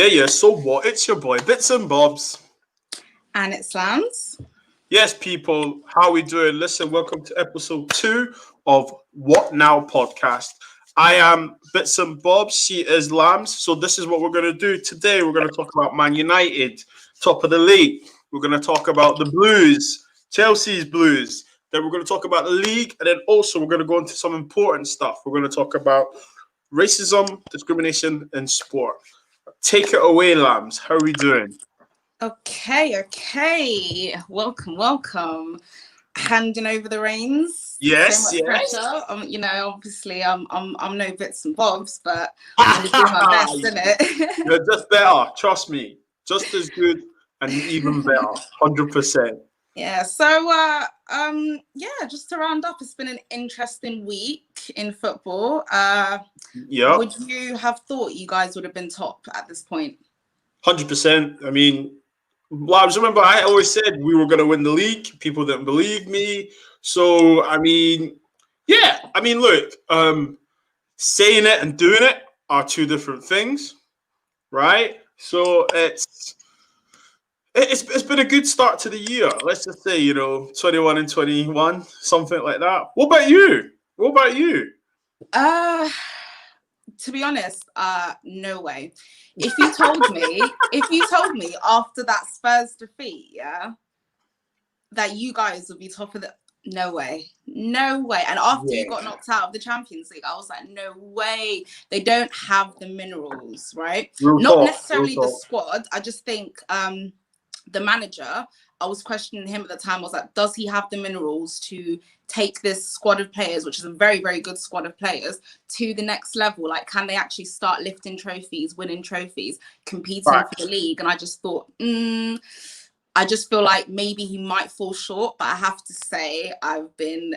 Yeah. So what? It's your boy, Bits and Bobs. And it's Lamz. Yes, people, how we doing? Listen, welcome to episode 2 of What Now podcast. I am Bits and Bobs. She is Lamz. So this is what we're going to do today. We're going to talk about Man United, top of the league. We're going to talk about the Blues, Chelsea's Blues. Then we're going to talk about the league. And then also we're going to go into some important stuff. We're going to talk about racism, discrimination in sport. Take it away, Lamz. How are we doing? Okay. Welcome. Handing over the reins. Yes. Pressure. Obviously, I'm no Bits and Bobs, but I'm gonna do my best, innit? You're just better. Trust me. Just as good and even better. 100%. Yeah. So, just to round up, it's been an interesting week in football. Yeah. Would you have thought you guys would have been top at this point? 100%. I mean, Labs, remember I always said we were going to win the league. People didn't believe me. So, I mean, look, saying it and doing it are two different things, right? So it's been a good start to the year. Let's just say, 21 and 21, something like that. What about you? To be honest, no way. If you told me after that Spurs defeat, that you guys would be top of the, no way. And after you got knocked out of the Champions League, I was like, no way. They don't have the minerals, right? Not necessarily the squad. I just think the manager, I was questioning him at the time. I was like, does he have the minerals to take this squad of players, which is a very, very good squad of players, to the next level? Like, can they actually start lifting trophies, winning trophies, competing for the league? And I just thought, I just feel like maybe he might fall short. But I have to say, I've been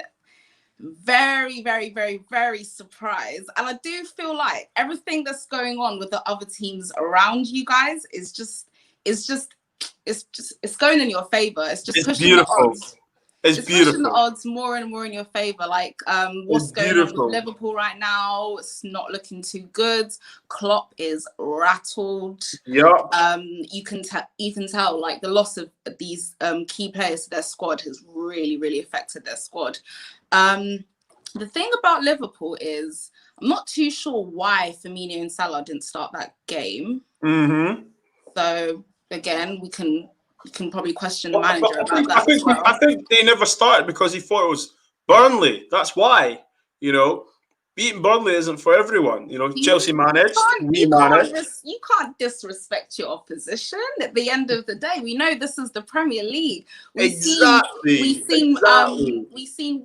very, very, very, very surprised. And I do feel like everything that's going on with the other teams around you guys is just it's going in your favor. It's pushing beautiful. The odds. It's beautiful. Pushing the odds more and more in your favor. Like what's going on with Liverpool right now? It's not looking too good. Klopp is rattled. Yeah. You can tell like the loss of these key players to their squad has really, really affected their squad. The thing about Liverpool is I'm not too sure why Firmino and Salah didn't start that game. Mm-hmm. So again, we can probably question the manager about that. I think they never started because he thought it was Burnley. That's why, beating Burnley isn't for everyone. Chelsea managed, we managed. You can't disrespect your opposition. At the end of the day, we know this is the Premier League. We've seen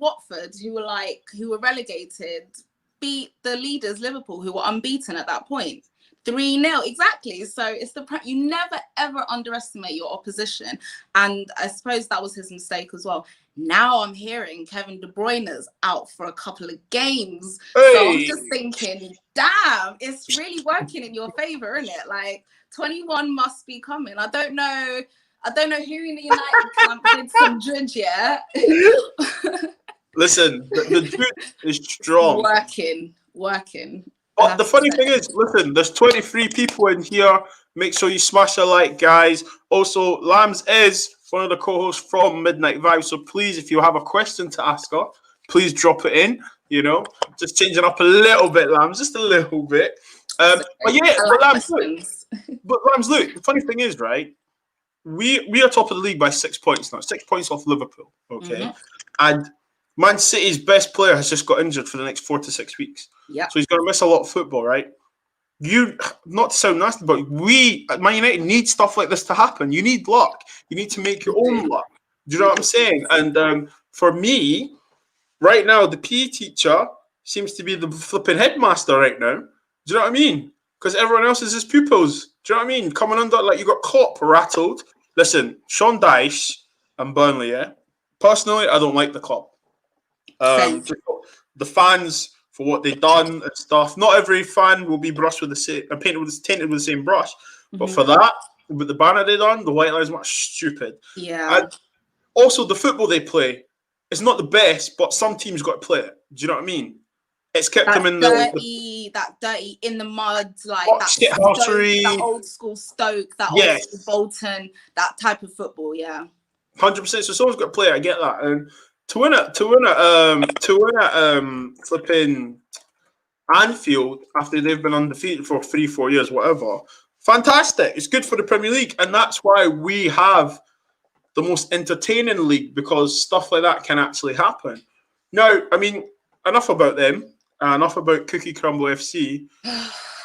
Watford, who were relegated, beat the leaders Liverpool, who were unbeaten at that point. 3-0, exactly. So it's you never ever underestimate your opposition, and I suppose that was his mistake as well. Now I'm hearing Kevin De Bruyne's out for a couple of games, so I'm just thinking, damn, it's really working in your favor, isn't it? Like 21 must be coming. I don't know who in the United camp did some judge yet. Listen, the judge is strong. Working. But the funny thing is, listen, there's 23 people in here. Make sure you smash a like, guys. Also, Lamz is one of the co-hosts from Midnight Vibe. So please, if you have a question to ask her, please drop it in. Just changing up a little bit, Lamz, just a little bit. But Lamz, look, the funny thing is, right? We are top of the league by 6 points now. 6 points off Liverpool, okay? Mm-hmm. And Man City's best player has just got injured for the next 4 to 6 weeks. Yeah. So he's going to miss a lot of football, right? Not to sound nasty, but we at Man United need stuff like this to happen. You need luck. You need to make your own luck. Do you know what I'm saying? And for me, right now, the PE teacher seems to be the flipping headmaster right now. Do you know what I mean? Because everyone else is his pupils. Do you know what I mean? Coming under, like, you got Klopp rattled. Listen, Sean Dyche and Burnley, yeah? Personally, I don't like the Klopp. The fans for what they've done and stuff. Not every fan will be brushed with the same, tainted with the same brush. Mm-hmm. But for that, with the banner they done, the White Lives Matter, stupid. Yeah. And also, the football they play is not the best, but some teams got to play it. Do you know what I mean? It's kept them in the that dirty in the mud, like What that shithousery. Stoke, that old school Stoke, that Yes. old school Bolton, that type of football. Yeah, 100%. So someone's got to play it. I get that. And to win at flipping Anfield after they've been undefeated for 3-4 years, whatever. Fantastic. It's good for the Premier League, and that's why we have the most entertaining league, because stuff like that can actually happen. Now, I mean, enough about them. Enough about Cookie Crumble FC.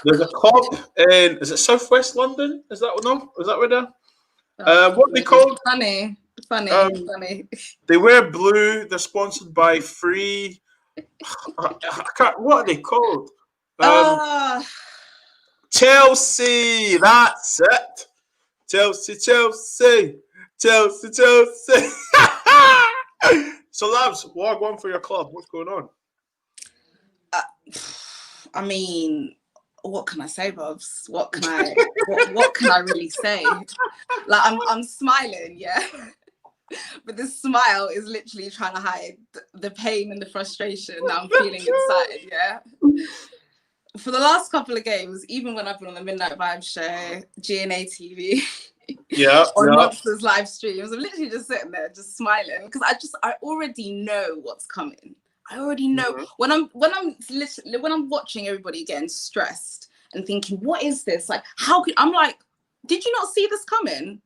There's a club in, is it Southwest London? Is that where they're? What are they called? Funny. They wear blue. They're sponsored by Free. I can't. What are they called? Chelsea. That's it. Chelsea. So, Lamz, what one for your club? What's going on? I mean, what can I say, Bobs? What can I really say? Like, I'm smiling, yeah. But this smile is literally trying to hide the pain and the frustration that I'm feeling inside, yeah. For the last couple of games, even when I've been on the Midnight Vibe show, GNA TV, on Monsters live streams, I'm literally just sitting there, just smiling, because I already know what's coming. I already know when I'm watching everybody getting stressed and thinking, what is this? Like, I'm like, did you not see this coming?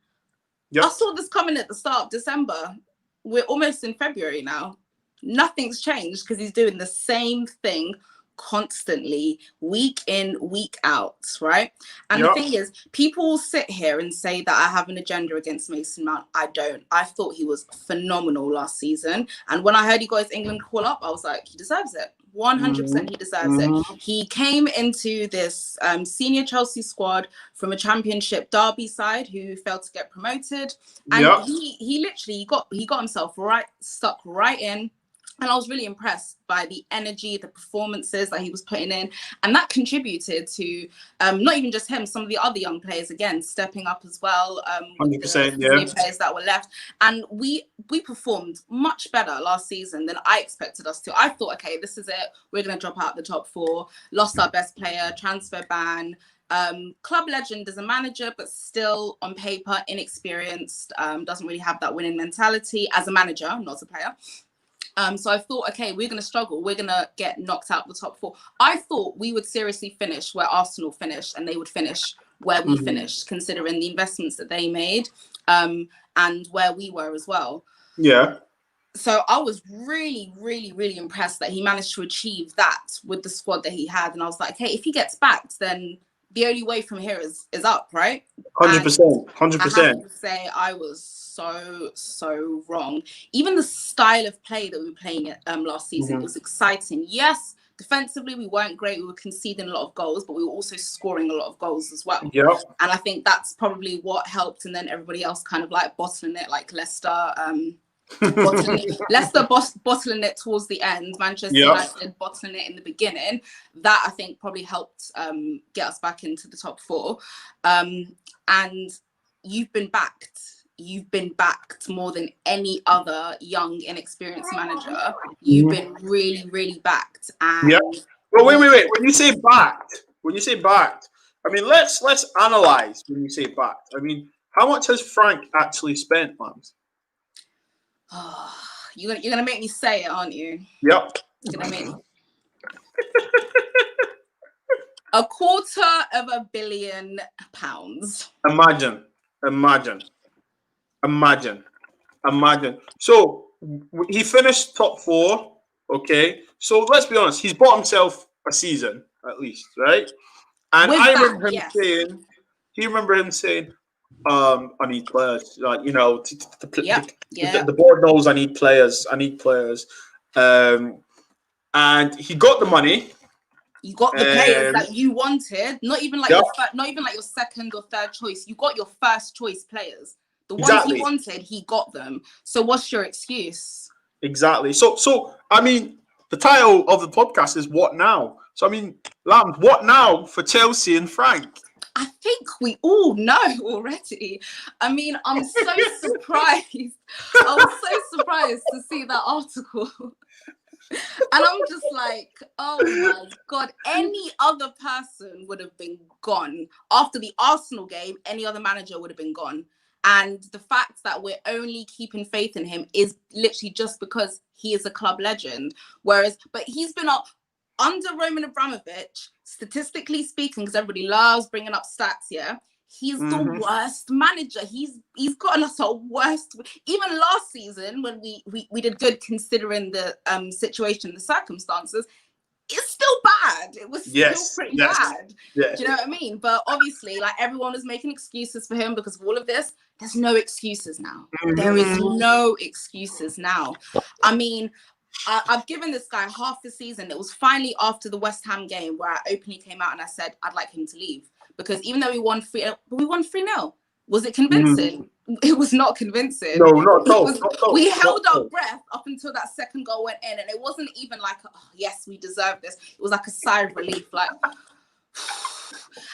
Yep. I saw this coming at the start of December. We're almost in February now. Nothing's changed because he's doing the same thing constantly, week in, week out, right? And the thing is, people will sit here and say that I have an agenda against Mason Mount. I don't. I thought he was phenomenal last season. And when I heard he got his England call up, I was like, he deserves it. 100% he deserves it. He came into this senior Chelsea squad from a championship derby side who failed to get promoted. And he literally got himself stuck right in. And I was really impressed by the energy, the performances that he was putting in. And that contributed to not even just him, some of the other young players, again, stepping up as well. 100%, the players that were left. And we performed much better last season than I expected us to. I thought, okay, this is it. We're going to drop out the top 4. Lost our best player, transfer ban. Club legend as a manager, but still on paper, inexperienced. Doesn't really have that winning mentality as a manager, not as a player. So I thought, okay, we're going to struggle. We're going to get knocked out the top 4. I thought we would seriously finish where Arsenal finished, and they would finish where we finished, considering the investments that they made and where we were as well. Yeah. So I was really, really, really impressed that he managed to achieve that with the squad that he had. And I was like, okay, if he gets backed, then the only way from here is up, right? 100%. 100%. I have to say, I was so wrong. Even the style of play that we were playing last season was exciting. Yes, defensively we weren't great. We were conceding a lot of goals, but we were also scoring a lot of goals as well. Yeah. And I think that's probably what helped. And then everybody else kind of like bottling it, like Leicester. Bottling it towards the end. Manchester United bottling it in the beginning. That I think probably helped get us back into the top 4. And you've been backed. You've been backed more than any other young, inexperienced manager. You've been really, really backed. And Well, wait. When you say backed, I mean, let's analyze when you say backed. I mean, how much has Frank actually spent, Lamz? Oh, you're gonna make me say it, aren't you? Yep. You're gonna make me. £250 million. Imagine. So he finished top 4. Okay. So let's be honest. He's bought himself a season at least, right? And I remember him saying, I need players. Like, you know, the board knows I need players. And he got the money. You got the players that you wanted. Not even like your second or third choice. You got your first choice players. The ones he wanted, he got them. So what's your excuse? Exactly. So I mean, the title of the podcast is "What Now?" So I mean, Lamz, what now for Chelsea and Frank? I think we all know already. I mean, I'm so surprised. I was so surprised to see that article. And I'm just like, oh my God, any other person would have been gone. After the Arsenal game, any other manager would have been gone. And the fact that we're only keeping faith in him is literally just because he is a club legend. But he's been up under Roman Abramovich, statistically speaking, because everybody loves bringing up stats here. He's the worst manager. He's gotten us our worst. Even last season, when we did good considering the situation, the circumstances, it's still bad. It was still pretty bad. Yeah. Do you know what I mean? But obviously, like, everyone was making excuses for him because of all of this. There's no excuses now. There is no excuses now. I mean, I've given this guy half the season. It was finally after the West Ham game where I openly came out and I said I'd like him to leave, because even though we won 3-0, was it convincing? It was not convincing. No, not at all. We held our breath up until that second goal went in, and it wasn't even like, oh, yes, we deserve this. It was like a sigh of relief, like,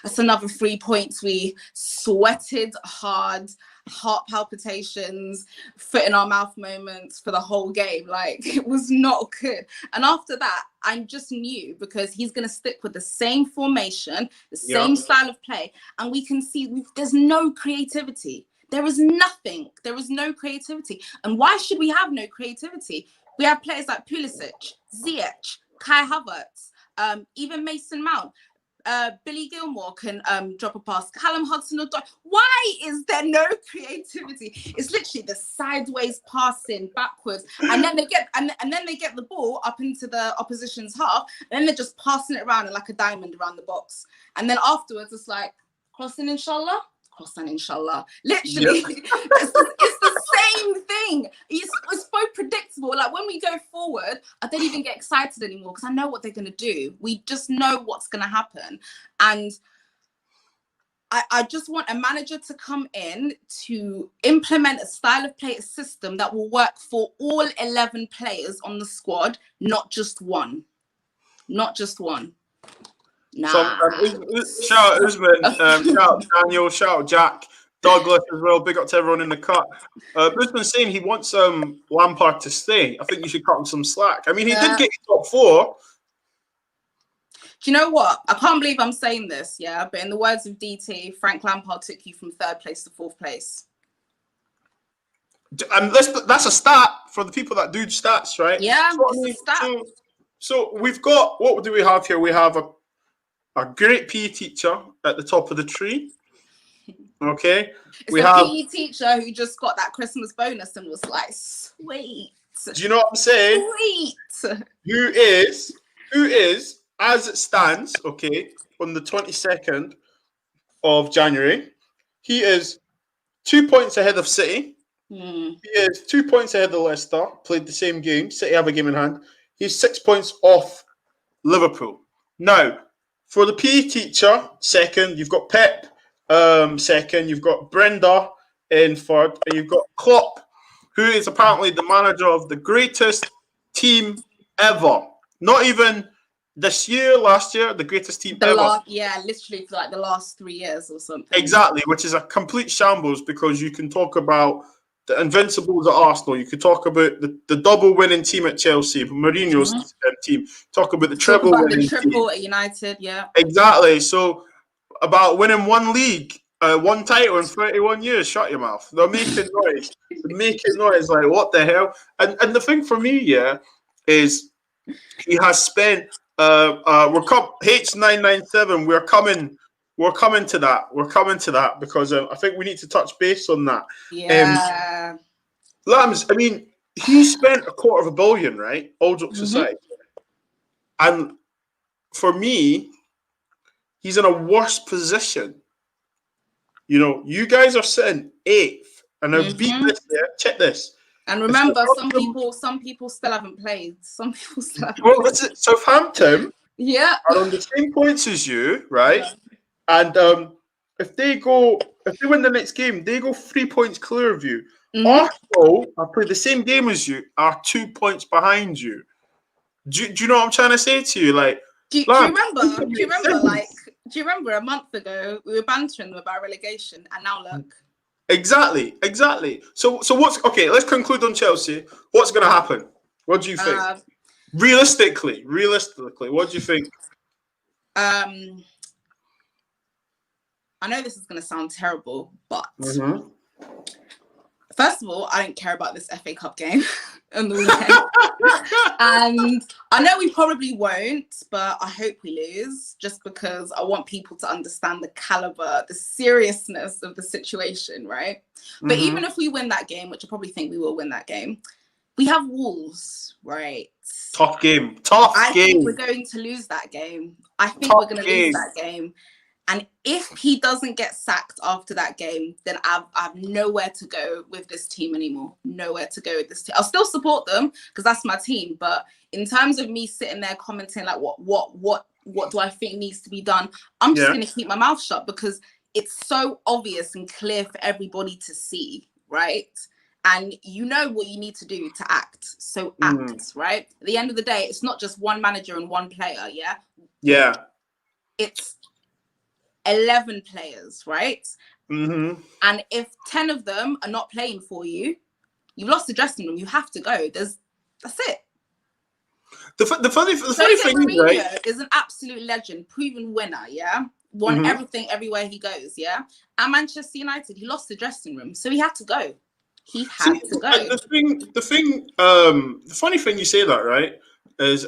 that's another 3 points. We sweated hard, heart palpitations, foot in our mouth moments for the whole game. Like, it was not good. And after that, I just knew, because he's going to stick with the same formation, the same style of play, and we can see there's no creativity. There is nothing. There is no creativity. And why should we have no creativity? We have players like Pulisic, Ziyech, Kai Havertz, even Mason Mount. Billy Gilmore can drop a pass. Callum Hudson-Odoi. Why is there no creativity? It's literally the sideways passing backwards, and then they get and then they get the ball up into the opposition's half, and then they're just passing it around like a diamond around the box. And then afterwards, it's like crossing, inshallah. Literally, it's the same thing. It's so predictable. Like, when we go forward, I don't even get excited anymore because I know what they're going to do. We just know what's going to happen. And I just want a manager to come in to implement a style of play, a system that will work for all 11 players on the squad, not just one. Not just one. Nah. Shout out Usman, shout out Daniel, shout out Jack, Douglas as well. Big up to everyone in the cut. Usman's saying he wants Lampard to stay. I think you should cut him some slack. I mean, he did get top 4. Do you know what? I can't believe I'm saying this, yeah. But in the words of DT, Frank Lampard took you from 3rd place to 4th place. And that's a stat for the people that do stats, right? Yeah, it's a stat. So we've got, what do we have here? We have a great PE teacher at the top of the tree. Okay. We have a PE teacher who just got that Christmas bonus and was like, sweet. Do you know what I'm saying? Sweet. Who is, as it stands, okay, on the 22nd of January, he is 2 points ahead of City. He is 2 points ahead of Leicester, played the same game. City have a game in hand. He's 6 points off Liverpool. Now, for the PE teacher, second, you've got Pep, second, you've got Brenda in third, and you've got Klopp, who is apparently the manager of the greatest team ever. Not even this year, last year, the greatest team ever. Literally for like the last 3 years or something. Exactly, which is a complete shambles, because you can talk about the Invincibles at Arsenal. You could talk about the double winning team at Chelsea, Mourinho's team. Talk about the treble winning team at United, yeah. Exactly. So about winning one league, one title in 31 years. Shut your mouth. They're making noise. Like, what the hell? And the thing for me, yeah, is he has spent. H997. We're coming to that because I think we need to touch base on that. Yeah. Lamz, I mean, he spent $250 million, right? All jokes aside. And for me, he's in a worse position. You know, you guys are sitting 8th, and I've beat this there. Check this. And remember, some people still haven't played. Some people still haven't played. That's it. Southampton are on the same points as you, right? Yeah. And if they win the next game, they go 3 points clear of you. Arsenal, I played the same game as you, are 2 points behind you. Do you know what I'm trying to say to you? Like, do you remember a month ago we were bantering them about relegation, and now look. Exactly. So what's okay? Let's conclude on Chelsea. What's going to happen? What do you think? Realistically, what do you think? I know this is going to sound terrible, but first of all, I don't care about this FA Cup game on the weekend. And I know we probably won't, but I hope we lose, just because I want people to understand the caliber, the seriousness of the situation, right? But even if we win that game, which I probably think we will win that game, we have Wolves, right? Tough game. I think we're going to lose that game. I think we're going to lose that game. And if he doesn't get sacked after that game, then I've nowhere to go with this team anymore. Nowhere to go with this team. I'll still support them because that's my team. But in terms of me sitting there commenting like what do I think needs to be done, I'm just going to keep my mouth shut because it's so obvious and clear for everybody to see, right? And you know what you need to do to act. So act, right? At the end of the day, it's not just one manager and one player, yeah? Yeah. It's 11 players, right? And if 10 of them are not playing for you, you've lost the dressing room. You have to go. That's it. The funny thing is, right? Is an absolute legend, proven winner, yeah? Won everything everywhere he goes, yeah? At Manchester United, he lost the dressing room, so he had to go. He had to go. The funny thing you say that, right, is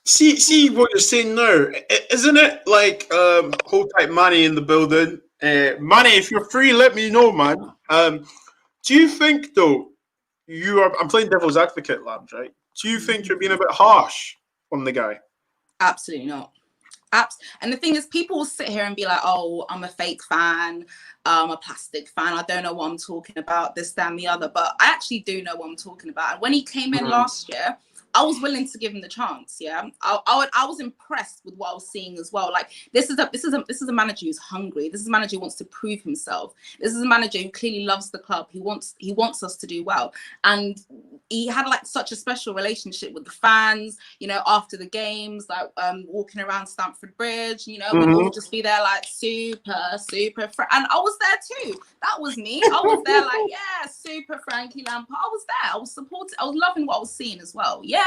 see what you're saying now, isn't it? Like hold tight, Manny in the building. Manny, if you're free, let me know, man. Do you think though I'm playing devil's advocate, Lamz, right? Do you think you're being a bit harsh on the guy? Absolutely not. And the thing is, people will sit here and be like, oh, I'm a fake fan, I'm a plastic fan, I don't know what I'm talking about, this, that, and the other. But I actually do know what I'm talking about. And when he came in last year, I was willing to give him the chance. Yeah, I was impressed with what I was seeing as well. Like this is a manager who's hungry. This is a manager who wants to prove himself. This is a manager who clearly loves the club. He wants us to do well, and he had like such a special relationship with the fans. You know, after the games, like walking around Stamford Bridge. You know, we'd all just be there like super. And I was there too. That was me. I was there like, yeah, super Frankie Lampard. I was there. I was supporting. I was loving what I was seeing as well. Yeah.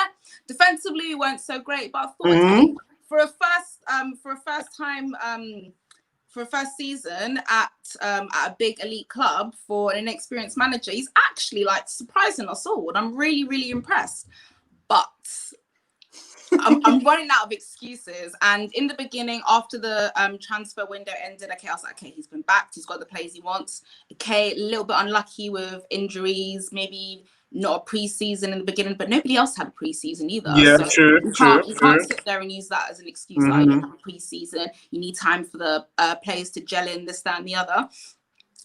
Defensively, we weren't so great, but I thought hey, for a first season at a big elite club for an inexperienced manager, he's actually like surprising us all, and I'm really, really impressed. But I'm running out of excuses. And in the beginning, after the transfer window ended, okay, I was like, okay, he's been backed, he's got the players he wants. Okay, a little bit unlucky with injuries, maybe not a pre-season in the beginning, but nobody else had a pre-season either. Yeah, so true. You can't sit there and use that as an excuse. Like, you have a pre-season, you need time for the players to gel in, this, that, and the other.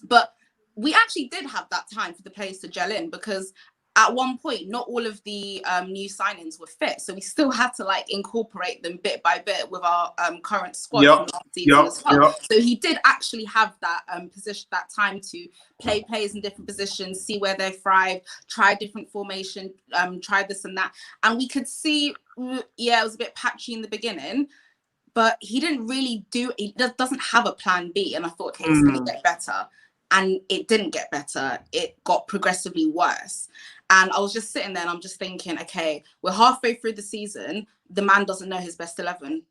But we actually did have that time for the players to gel in, because at one point, not all of the new signings were fit. So we still had to like incorporate them bit by bit with our current squad from last season as well. So he did actually have that position, that time to play players in different positions, see where they thrive, try different formation, try this and that. And we could see, yeah, it was a bit patchy in the beginning, but he didn't really he doesn't have a plan B. And I thought, okay, it's going to get better. And it didn't get better. It got progressively worse. And I was just sitting there and I'm just thinking, okay, we're halfway through the season. The man doesn't know his best 11.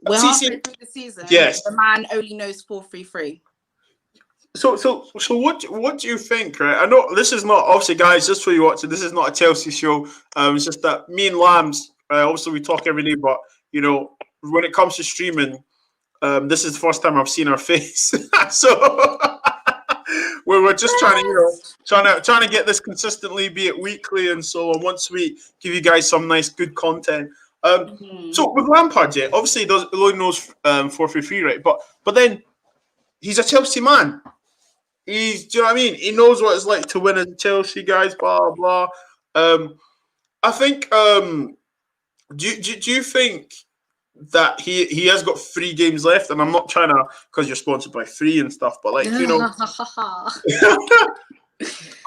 We're halfway through the season. Yes. The man only knows 4-3-3. So what do you think, right? I know this is not, obviously, guys, just for you watching, this is not a Chelsea show. It's just that me and Lamz, obviously we talk every day, but, you know, when it comes to streaming, this is the first time I've seen her face. So we're just trying to, trying to get this consistently, be it weekly and so on, once a week, give you guys some nice, good content. So with Lampard, yeah, obviously he only knows 4-3-3, right? But then he's a Chelsea man. Do you know what I mean? He knows what it's like to win as Chelsea, guys, blah, blah. I think, do you think that he has got 3 games left? And I'm not trying to, because you're sponsored by 3 and stuff, but like, you know,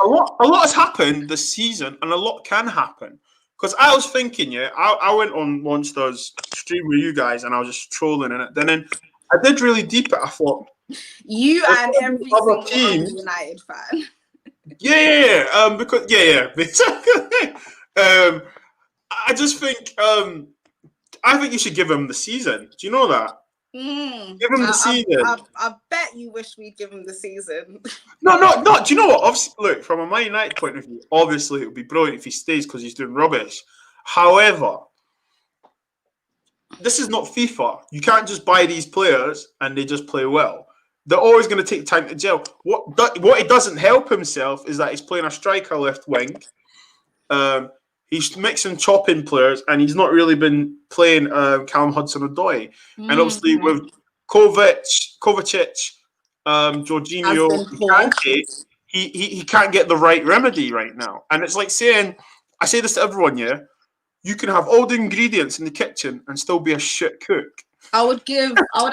a lot has happened this season, and a lot can happen. Because I was thinking, yeah, I went on Monster's stream with you guys, and I was just trolling in it. Then I did really deep it. I thought, you and every single other United fan. Because basically. I just think I think you should give him the season. Do you know that? Give him the season. I bet you wish we'd give him the season. No. Do you know what? Obviously, look, from a Man United point of view, obviously it would be brilliant if he stays because he's doing rubbish. However, this is not FIFA. You can't just buy these players and they just play well. They're always going to take time to gel. What it doesn't help himself is that he's playing a striker left wing. He's mixing chopping players, and he's not really been playing Callum Hudson-Odoi. And obviously with Kovacic, Jorginho, Kante, he can't get the right remedy right now. And it's like saying, I say this to everyone, you can have all the ingredients in the kitchen and still be a shit cook. I would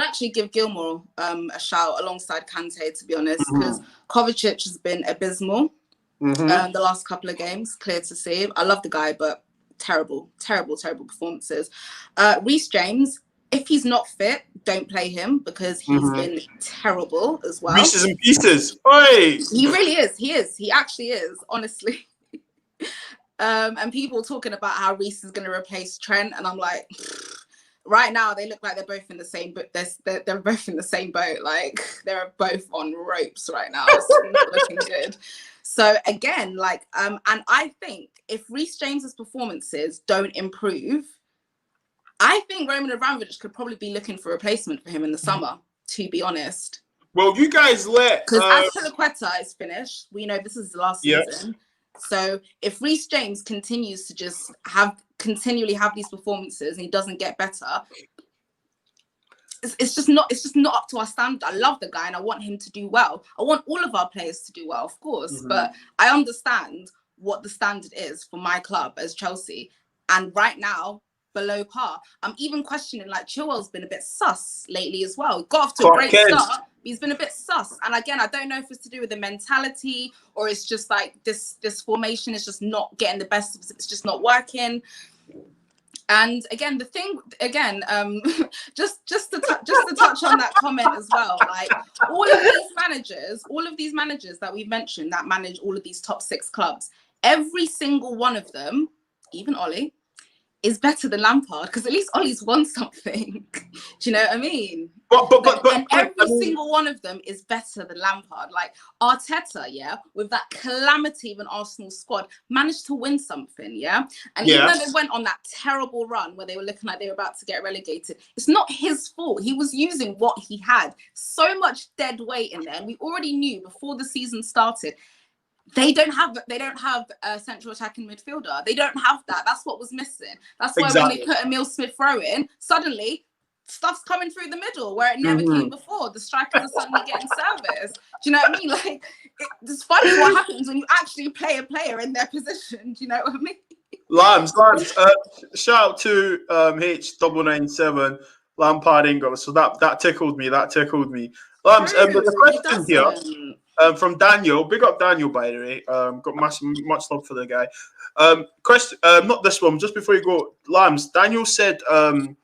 actually give Gilmour a shout alongside Kante, to be honest, because Kovacic has been abysmal. The last couple of games, clear to see. I love the guy, but terrible performances. Reece James, if he's not fit, don't play him because he's been terrible as well. Reece is in pieces. Oi! He really is. He actually is, honestly. And people talking about how Reece is going to replace Trent, and I'm like, right now they look like they're both in the same boat. They're both in the same boat. Like they're both on ropes right now. It's not looking good. So again, and I think if Reece James's performances don't improve, I think Roman Abramovich could probably be looking for a replacement for him in the summer, to be honest. Well, you guys because Azpilicueta is finished. We know this is the last season. So if Reece James continues to just continually have these performances and he doesn't get better, it's just not up to our standard. I love the guy and I want him to do well. I want all of our players to do well, of course, but I understand what the standard is for my club as Chelsea. And right now, below par. I'm even questioning, like, Chilwell's been a bit sus lately as well. Got off to a great start. He's been a bit sus. And again, I don't know if it's to do with the mentality or it's just like this formation is just not getting the best of it. It's just not working. And again, just to touch on that comment as well, like all of these managers that we've mentioned that manage all of these top 6 clubs, every single one of them, even Ollie, is better than Lampard because at least Ollie's won something. Do you know what I mean? But every single one of them is better than Lampard. Like Arteta, with that calamity of an Arsenal squad, managed to win something, And even though they went on that terrible run where they were looking like they were about to get relegated, it's not his fault. He was using what he had. So much dead weight in there, and we already knew before the season started. They don't have a central attacking midfielder. They don't have that. That's what was missing. That's why when they put Emile Smith-Rowe in, suddenly stuff's coming through the middle where it never came before. The strikers are suddenly getting service. Do you know what I mean? Like, it's funny what happens when you actually play a player in their position. Do you know what I mean? Lambs, shout out to H997 Lampard Ingo. So that tickled me. Lambs, the question here. From Daniel, big up Daniel, by the way. Got much love for the guy. Question, not this one. Just before you go, Lambs. Daniel said, "Do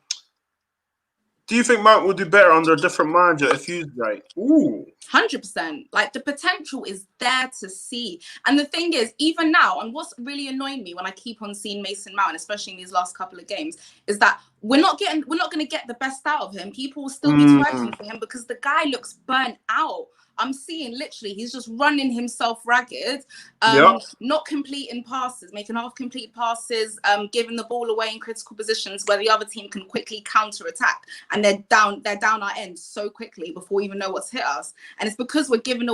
you think Mount will do better under a different manager if used right?" Ooh, 100%. Like the potential is there to see. And the thing is, even now, and what's really annoying me when I keep on seeing Mason Mount, especially in these last couple of games, is that we're not going to get the best out of him. People will still be twerking for him because the guy looks burnt out. I'm seeing literally he's just running himself ragged, not completing passes, making half-complete passes, giving the ball away in critical positions where the other team can quickly counter-attack, and they're down our end so quickly before we even know what's hit us. And it's because we're giving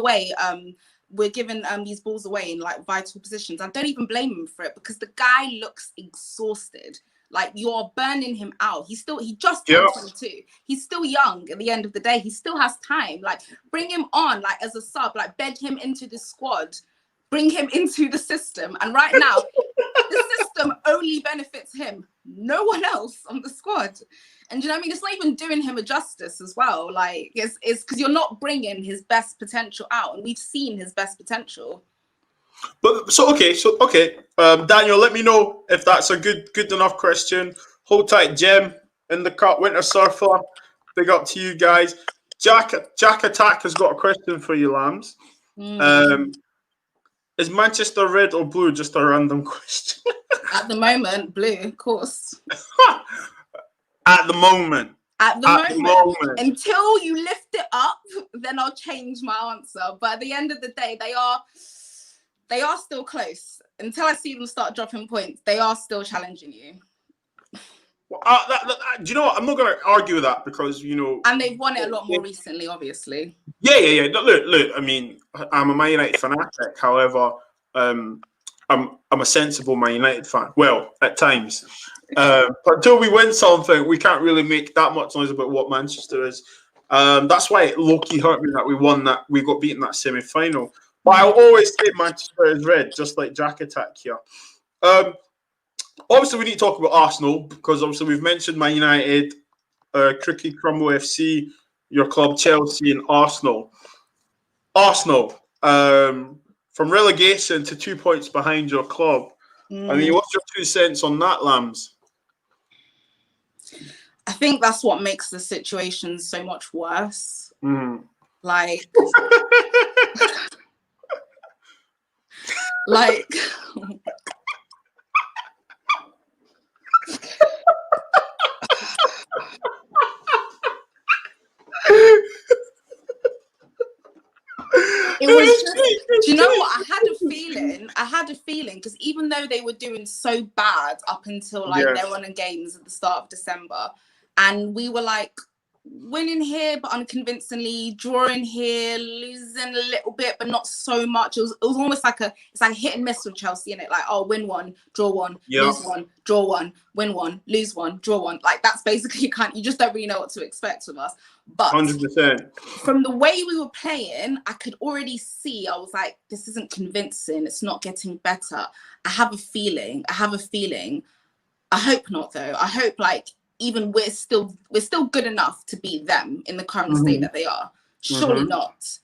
these balls away in like vital positions. I don't even blame him for it because the guy looks exhausted. Like you're burning him out. He just turned 22. He's still young at the end of the day. He still has time. Like bring him on like as a sub, like bed him into the squad, bring him into the system. And right now, the system only benefits him, no one else on the squad. And you know what I mean? It's not even doing him a justice as well. Like it's because you're not bringing his best potential out. And we've seen his best potential. But okay. Daniel, let me know if that's a good enough question. Hold tight, Jem in the cut, Winter Surfer. Big up to you guys. Jack Attack has got a question for you, Lambs. Is Manchester red or blue? Just a random question. At the moment, blue, of course. At the moment. At the moment. Until you lift it up, then I'll change my answer. But at the end of the day, they are still close. Until I see them start dropping points, they are still challenging you. Well, do you know what? I'm not going to argue with that because, you know... And they've won it a lot more recently, obviously. Yeah. Look, I mean, I'm a Man United fanatic. However, I'm a sensible Man United fan. Well, at times. But until we win something, we can't really make that much noise about what Manchester is. That's why it low-key hurt me that we got beaten that semi-final. But I'll always say Manchester is red, just like Jack Attack here. Obviously, we need to talk about Arsenal because obviously we've mentioned Man United, Cricket Crumble FC, your club Chelsea, and Arsenal. Arsenal, from relegation to 2 points behind your club. I mean, what's your 2 cents on that, Lamz? I think that's what makes the situation so much worse. Like, it was just, do you know what? I had a feeling because even though they were doing so bad up until like they were on games at the start of December, and we were like winning here but unconvincingly, drawing here, losing a little bit but not so much. It was almost like it's like hit and miss with Chelsea, innit? Like, oh, win one, draw one, lose one, draw one, win one, lose one, draw one. Like, that's basically you just don't really know what to expect with us. But 100%. From the way we were playing, I could already see, I was like, this isn't convincing, it's not getting better. I have a feeling. I hope not though. I hope like even we're still good enough to beat them in the current state that they are. Surely not.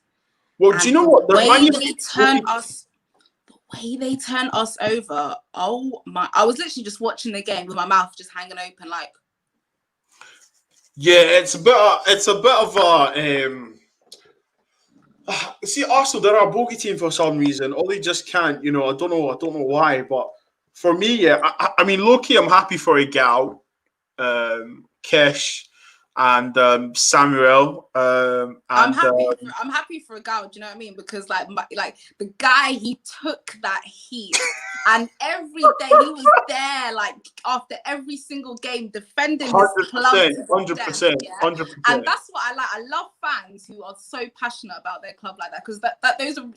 Well, do you know what? The way they turn us over. Oh my! I was literally just watching the game with my mouth just hanging open, like. Yeah, it's a bit of a. See, Arsenal, they're a bogey team for some reason. Or they just can't. You know, I don't know why. But for me, yeah, I mean, low-key, I'm happy for a gal. Kesh and Samuel. I'm happy for a gal. Do you know what I mean? Because like the guy, he took that heat, and every day he was there, like after every single game, defending his club. 100%. And that's what I like. I love fans who are so passionate about their club like that, because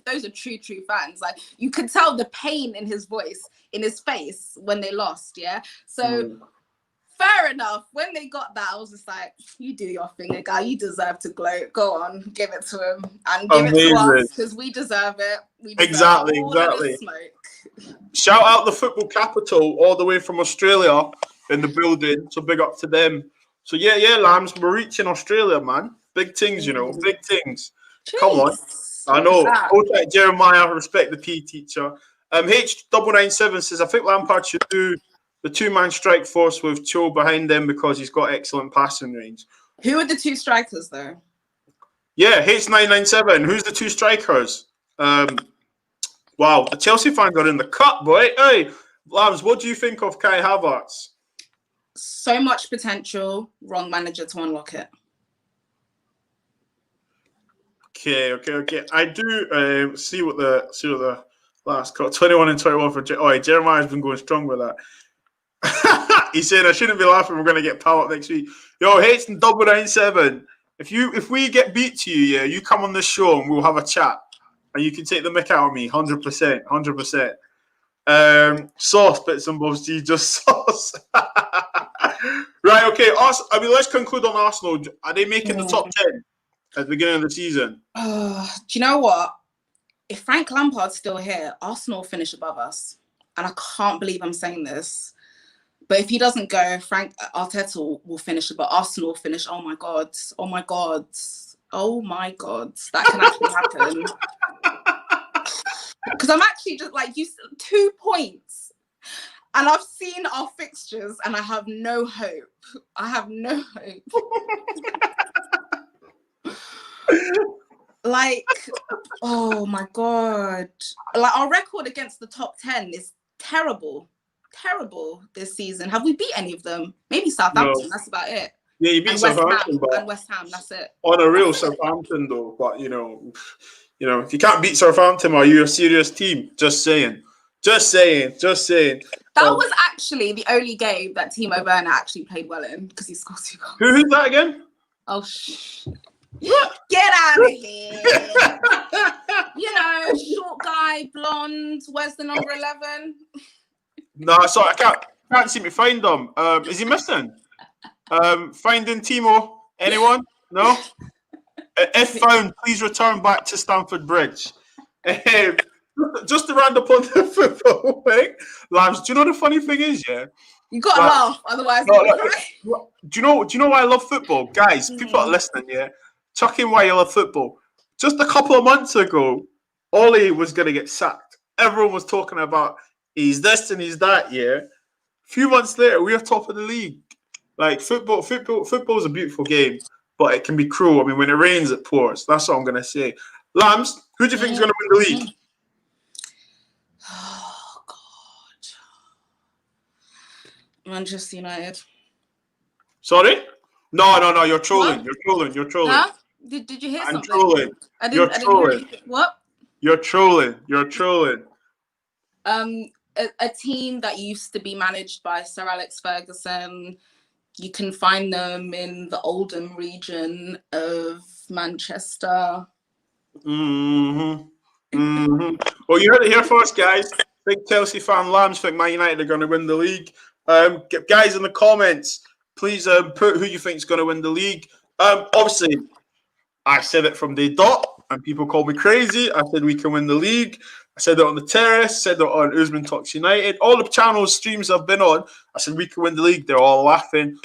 those are true fans. Like, you could tell the pain in his voice, in his face when they lost. Yeah, so. Fair enough. When they got that, I was just like, you do your thing, guy. You deserve to gloat. Go on, give it to him. And give it to us, because we deserve it. We deserve exactly. The smoke. Shout out the football capital all the way from Australia in the building. So big up to them. So yeah, Lambs, we're reaching Australia, man. Big things, you know. Big things. Jeez. Come on. I know. Okay, Jeremiah, respect the PE teacher. H997 says, I think Lampard should do the 2-man strike force with Cho behind them because he's got excellent passing range. Who are the 2 strikers, though? Yeah, H997. Who's the 2 strikers? Wow, the Chelsea fans are in the cut, boy. Hey, Lamz, what do you think of Kai Havertz? So much potential. Wrong manager to unlock it. Okay. I do see what the last cut 21 and 21 for Jeremiah's been going strong with that. He said, I shouldn't be laughing. We're going to get power up next week. Yo, H997. If we get beat to you, yeah, you come on this show and we'll have a chat. And you can take the mick out of me, 100%. Sauce, bits and bobs, just sauce. Right, okay. I mean, let's conclude on Arsenal. Are they making the top 10 at the beginning of the season? Do you know what? If Frank Lampard's still here, Arsenal will finish above us. And I can't believe I'm saying this. But if he doesn't go, Frank Arteta will finish, but Arsenal will finish. Oh my God. That can actually happen. Because I'm actually just like, 2 points. And I've seen our fixtures and I have no hope. Like, oh my God. Like, our record against the top 10 is terrible. Terrible this season. Have we beat any of them? Maybe Southampton, No. that's about it. Yeah, you beat And West Southampton, Ham, but and West Ham, that's it. on a real Southampton though. But you know, if you can't beat Southampton, are you a serious team? Just saying. Just saying. Just saying. That was actually the only game that Timo Werner actually played well in because he scored 2 goals. Who's that again? Oh, get out of here. You know, short guy, blonde, where's the number 11? No, sorry, I can't seem to find him. Is he missing? Finding Timo? Anyone? No? If found, please return back to Stamford Bridge. Just to round up on the football thing, Lamz, do you know the funny thing is, yeah? You gotta laugh, otherwise do you know why I love football? Guys, people are listening, yeah? Chuck in why you love football. Just a couple of months ago, Ollie was gonna get sacked. Everyone was talking about he's this and he's that, yeah. A few months later, we are top of the league. Like football is a beautiful game, but it can be cruel. I mean, when it rains, it pours. That's what I'm gonna say. Lamz, who do you think is gonna win the league? Oh God, Manchester United. Sorry? No. You're trolling. What? You're trolling. Huh? Did you hear something? Trolling. You're trolling. What? You're trolling. A team that used to be managed by Sir Alex Ferguson. You can find them in the Oldham region of Manchester. Well, you heard it here first, guys. Big Chelsea fan Lamz think Man United are going to win the league. Guys in the comments, please put who you think is going to win the league. Obviously, I said it from day dot, and people call me crazy. I said we can win the league. I said it on the terrace, said it on Usman Talks United. All the channels, streams I've been on, I said we can win the league. They're all laughing.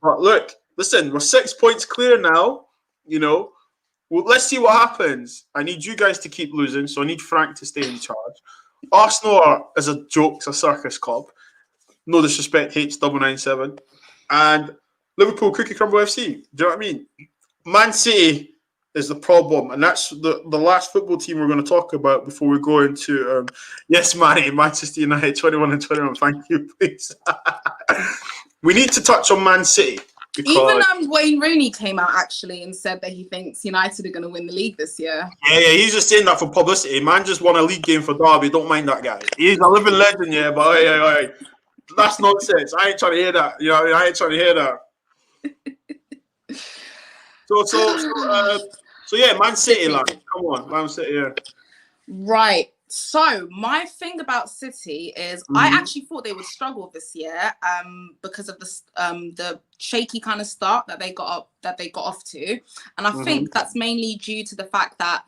But look, listen, we're 6 points clear now. You know, well, let's see what happens. I need you guys to keep losing, so I need Frank to stay in charge. Arsenal is a joke, it's a circus club. No disrespect, H997. And Liverpool Cookie Crumble FC. Do you know what I mean? Man City is the problem, and that's the last football team we're going to talk about before we go into yes, Manchester United 21 and 21. Thank you, please. We need to touch on Man City. Even Wayne Rooney came out actually and said that he thinks United are going to win the league this year. Yeah, he's just saying that for publicity. Man just won a league game for Derby. Don't mind that guy. He's a living legend, yeah, but hey. That's nonsense. I ain't trying to hear that. You know, I ain't trying to hear that. So yeah, Man City, like, come on, Man City, yeah. Right. So my thing about City is I actually thought they would struggle this year because of the shaky kind of start that they got off to, and I think that's mainly due to the fact that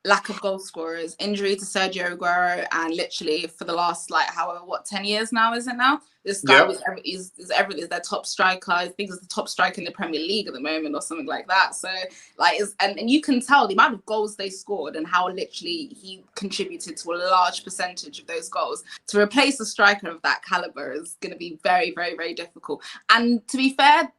lack of goal scorers, injury to Sergio Aguero, and literally for the last 10 years now, is it now? This guy is their top striker. I think he's the top striker in the Premier League at the moment or something like that. So and you can tell the amount of goals they scored and how literally he contributed to a large percentage of those goals. To replace a striker of that caliber is going to be very, very, very difficult. And to be fair,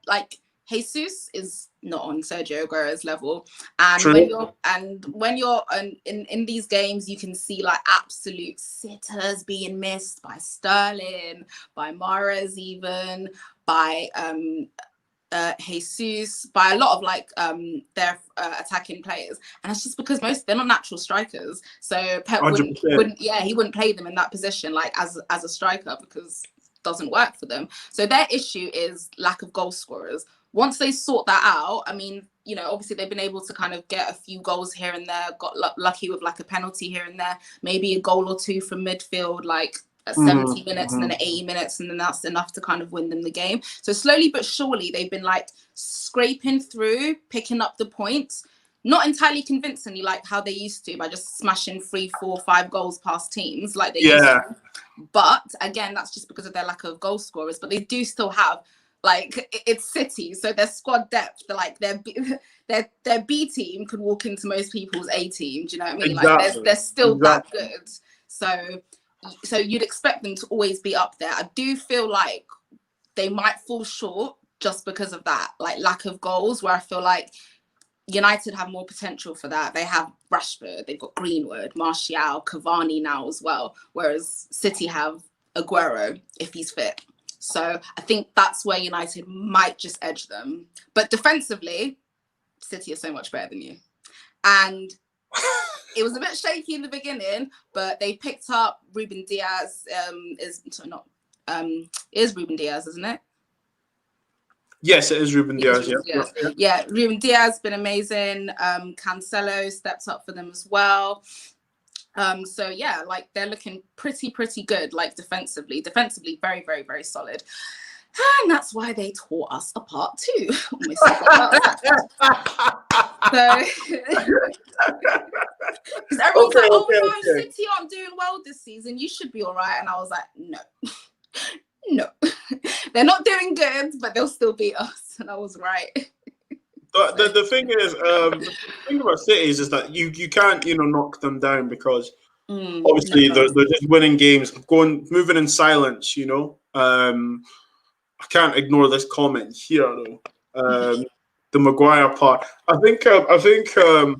Jesus is not on Sergio Aguero's level, and when you're in these games, you can see absolute sitters being missed by Sterling, by Mahrez, even by Jesus, by a lot of their attacking players, and it's just because they're not natural strikers. So Pep wouldn't play them in that position as a striker because it doesn't work for them. So their issue is lack of goal scorers. Once they sort that out, I mean, obviously they've been able to kind of get a few goals here and there, got lucky with a penalty here and there, maybe a goal or two from midfield, at 70 minutes and then at 80 minutes, and then that's enough to kind of win them the game. So slowly but surely, they've been scraping through, picking up the points, not entirely convincingly how they used to by just smashing 3, 4, 5 goals past teams like they used to. But again, that's just because of their lack of goal scorers. But they do still have. It's City, so their squad depth, their B team could walk into most people's A team. Do you know what I mean? Exactly. They're still that good. So you'd expect them to always be up there. I do feel like they might fall short just because of that, lack of goals. Where I feel United have more potential for that. They have Rashford, they've got Greenwood, Martial, Cavani now as well, whereas City have Aguero if he's fit. So I think that's where United might just edge them. But defensively, City is so much better than you. And it was a bit shaky in the beginning, but they picked up Ruben Diaz. It is Ruben Diaz, isn't it? Yes, it is Ruben Diaz. Yeah, Ruben Diaz been amazing. Cancelo stepped up for them as well. So yeah, like they're looking pretty good, like defensively, very, very, very solid. And that's why they tore us apart too. So, because everyone's like, oh no, City aren't doing well this season. You should be all right. And I was like, no, no, they're not doing good, but they'll still beat us. And I was right. The thing is, the thing about City is that you can't knock them down because obviously they're just winning games, moving in silence. I can't ignore this comment here though. The Maguire part. I think the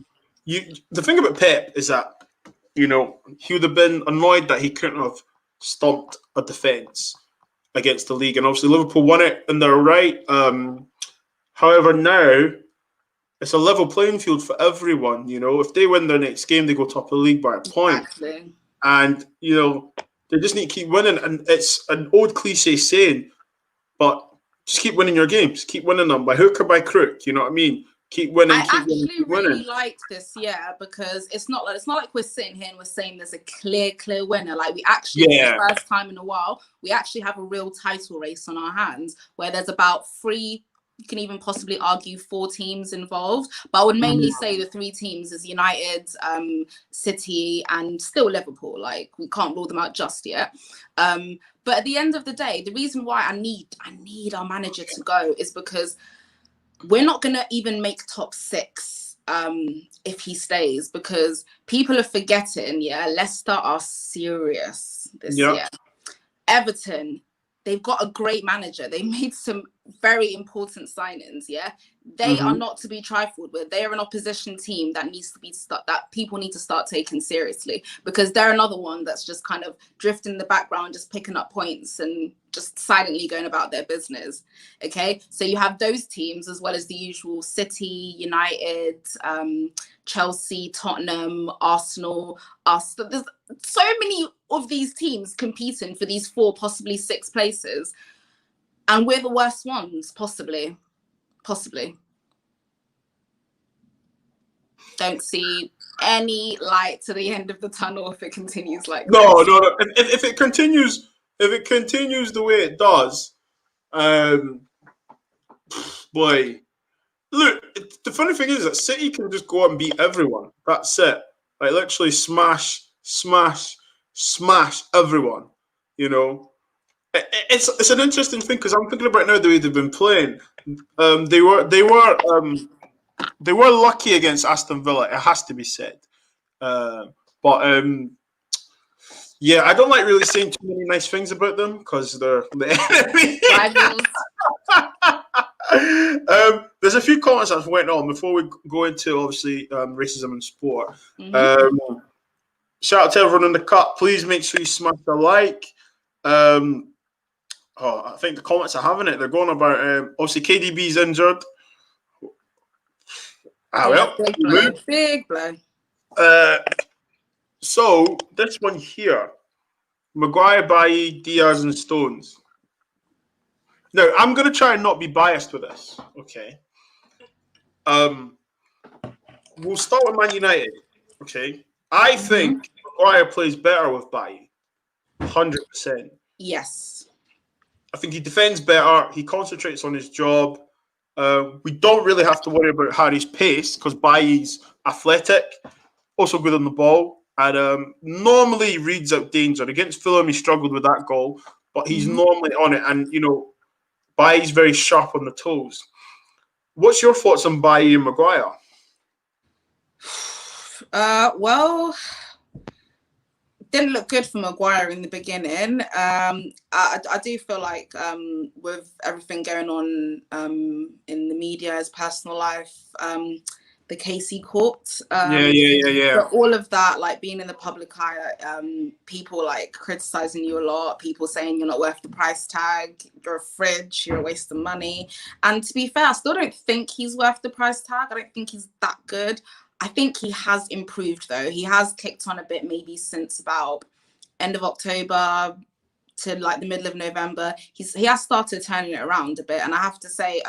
thing about Pep is that he would have been annoyed that he couldn't have stomped a defence against the league, and obviously Liverpool won it in their right. However, now it's a level playing field for everyone. If they win their next game, they go top of the league by a point. Exactly. And they just need to keep winning. And it's an old cliche saying, but just keep winning your games. Keep winning them by hook or by crook. You know what I mean? Keep winning. I really liked this, because it's not like we're sitting here and we're saying there's a clear winner. Like we actually, for the first time in a while, we actually have a real title race on our hands where there's about 3. You can even possibly argue 4 teams involved, but I would mainly say the 3 teams is United, City, and still Liverpool. Like we can't rule them out just yet. But at the end of the day, the reason why I need our manager to go is because we're not gonna even make top 6 if he stays, because people are forgetting. Leicester are serious this year. Everton, they've got a great manager. They made some very important signings. They are not to be trifled with. They are an opposition team that that people need to start taking seriously, because they're another one that's just kind of drifting in the background, just picking up points and just silently going about their business. Okay, so you have those teams as well as the usual City, United, Chelsea, Tottenham, Arsenal. There's so many of these teams competing for these 4, possibly 6 places, and we're the worst ones, possibly. Don't see any light to the end of the tunnel if it continues like this. No. If it continues the way it does, boy. Look, the funny thing is that City can just go out and beat everyone. That's it. Like literally smash everyone. It's an interesting thing because I'm thinking about now the way they've been playing. They were lucky against Aston Villa. It has to be said. But I don't like really saying too many nice things about them because they're the enemy. There's a few comments that went on before we go into obviously racism in sport. Shout out to everyone in the cut. Please make sure you smash the like. I think the comments are having it. They're going about obviously KDB's injured. Big blow. So this one here, Maguire, Bailly, Diaz, and Stones. Now I'm going to try and not be biased with this. Okay. We'll start with Man United. Okay. I think Maguire plays better with Bailly. 100%. Yes. I think he defends better. He concentrates on his job. We don't really have to worry about Harry's pace because Bailly's athletic, also good on the ball, and normally reads out danger. Against Fulham, he struggled with that goal, but he's normally on it. And, Bailly's very sharp on the toes. What's your thoughts on Bailly and Maguire? Well, didn't look good for Maguire in the beginning. I do feel like with everything going on in the media, his personal life, the KC court. Yeah. But all of that, like being in the public eye, people like criticizing you a lot, people saying you're not worth the price tag, you're a fridge, you're a waste of money. And to be fair, I still don't think he's worth the price tag. I don't think he's that good. I think he has improved though. He has kicked on a bit, maybe since about end of October to like the middle of November. He has started turning it around a bit, and I have to say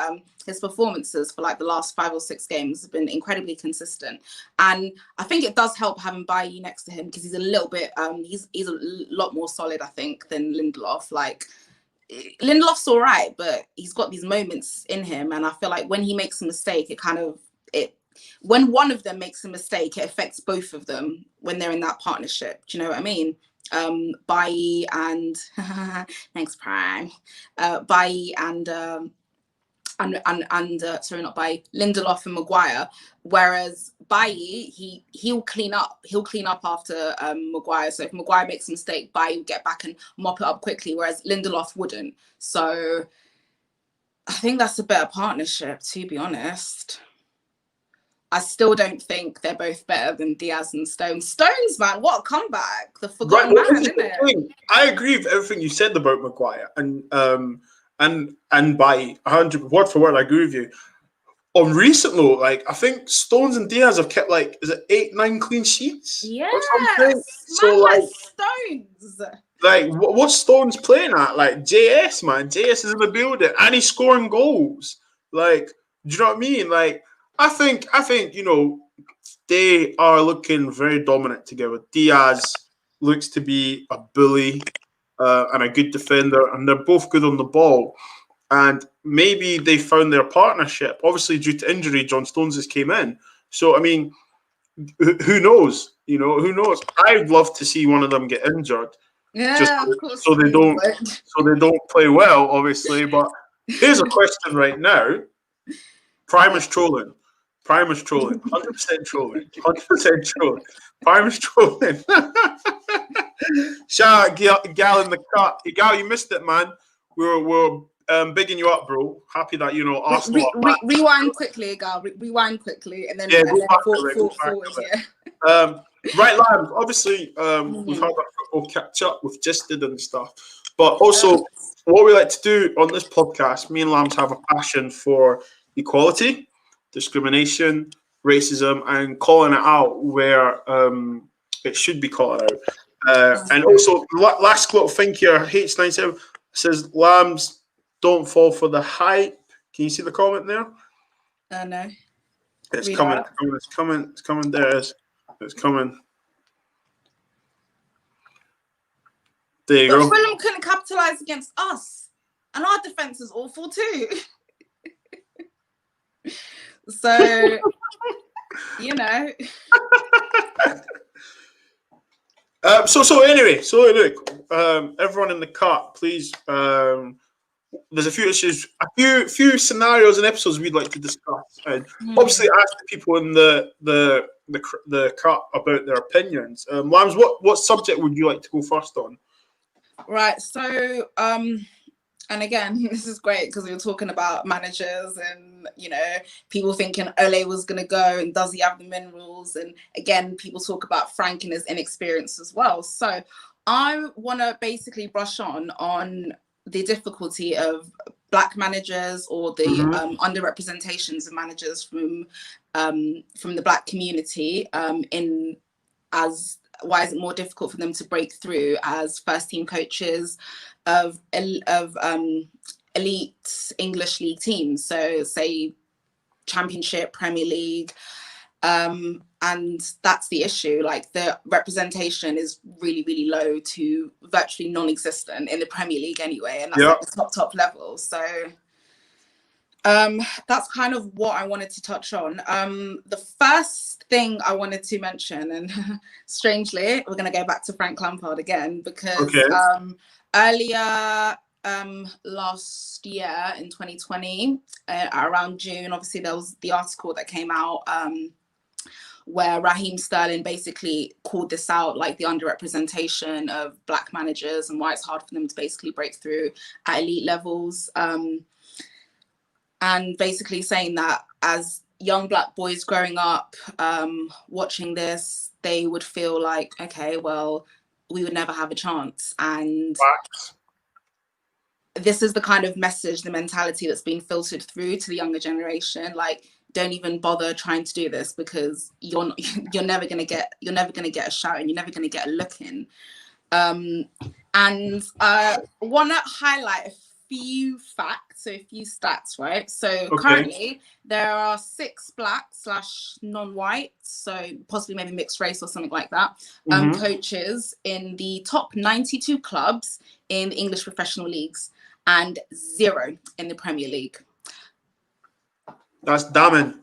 his performances for like the last 5 or 6 games have been incredibly consistent, and I think it does help having Bailly next to him because he's a little bit he's a lot more solid, I think, than Lindelof. Like Lindelof's all right, but he's got these moments in him, and I feel like when he makes a mistake, when one of them makes a mistake, it affects both of them when they're in that partnership. Do you know what I mean? Bailly and thanks Prime, Bailly and sorry, not Bailly, Lindelof and Maguire. Whereas Bailly, he'll clean up after Maguire. So if Maguire makes a mistake, Bailly will get back and mop it up quickly, whereas Lindelof wouldn't. So I think that's a better partnership, to be honest. I still don't think they're both better than Diaz and Stones. Stones, man, what a comeback! The forgotten man, isn't it? I agree with everything you said about Maguire and Bailly, 100 word for word. I agree with you. On recent though, like I think Stones and Diaz have kept like 8-9 clean sheets. Yeah, so like Stones. Like what's Stones playing at? Like JS, man. JS is in the building and he's scoring goals. Like, do you know what I mean? Like. I think they are looking very dominant together. Diaz looks to be a bully and a good defender, and they're both good on the ball. And maybe they found their partnership. Obviously, due to injury, John Stones just came in. So I mean, who knows? Who knows? I'd love to see one of them get injured. Yeah, of course. So they don't play well, obviously. But here's a question right now. Prime is trolling. 100% trolling. 100% trolling. Prime is trolling. Shout out Gal in the cut. Gal, you missed it, man. We're bigging you up, bro. Happy that Arsenal. Rewind quickly, Gal. Rewind quickly, and then forward. Yeah. Right, Lamz. Obviously, we've had our football catch up with Gisted and stuff, but also what we like to do on this podcast, me and Lamz have a passion for equality, discrimination, racism, and calling it out where it should be called out. And also, last little thing here, H97 says, Lamz, don't fall for the hype. Can you see the comment there? No. It's coming. There it is. It's coming. There you go. Fulham couldn't capitalise against us, and our defence is awful too. So, So anyway, look, everyone in the cut, please. There's a few issues, a few scenarios and episodes we'd like to discuss, and obviously ask the people in the cut about their opinions. Lamz, what subject would you like to go first on? Right. So, and again, this is great because we were talking about managers and, people thinking Ole was going to go and does he have the minerals? And again, people talk about Frank and his inexperience as well. So I want to basically brush on the difficulty of Black managers or the underrepresentations of managers from the Black community why is it more difficult for them to break through as first team coaches of elite English league teams, so say Championship, Premier League, and that's the issue. Like the representation is really, really low to virtually non-existent in the Premier League anyway, and that's like the top level. So that's kind of what I wanted to touch on. The first thing I wanted to mention, and strangely, we're going to go back to Frank Lampard again, because earlier last year in 2020, around June, obviously there was the article that came out where Raheem Sterling basically called this out, like the underrepresentation of Black managers and why it's hard for them to basically break through at elite levels. And basically saying that as young black boys growing up watching this, they would feel like, okay, well, we would never have a chance. And this is the kind of message, the mentality that's being filtered through to the younger generation. Like, don't even bother trying to do this because you're never gonna get a shout and you're never gonna get a look in. And I want to highlight a few facts, so a few stats, right? So currently there are 6 black / non-white, so possibly maybe mixed race or something like that, coaches in the top 92 clubs in the English professional leagues and 0 in the Premier League. That's damning.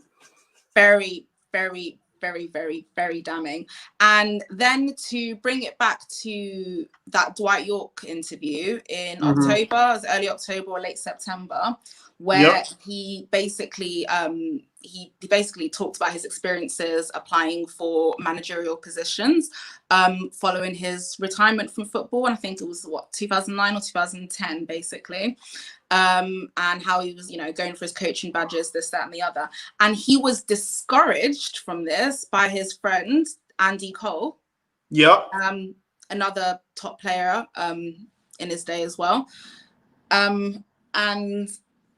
Very, very, very, very, very damning. And then to bring it back to that Dwight York interview in October, it was early October or late September, where he basically talked about his experiences applying for managerial positions following his retirement from football. And I think it was 2009 or 2010, basically. And how he was, going for his coaching badges, this, that, and the other. And he was discouraged from this by his friend, Andy Cole. Yeah. Another top player in his day as well. And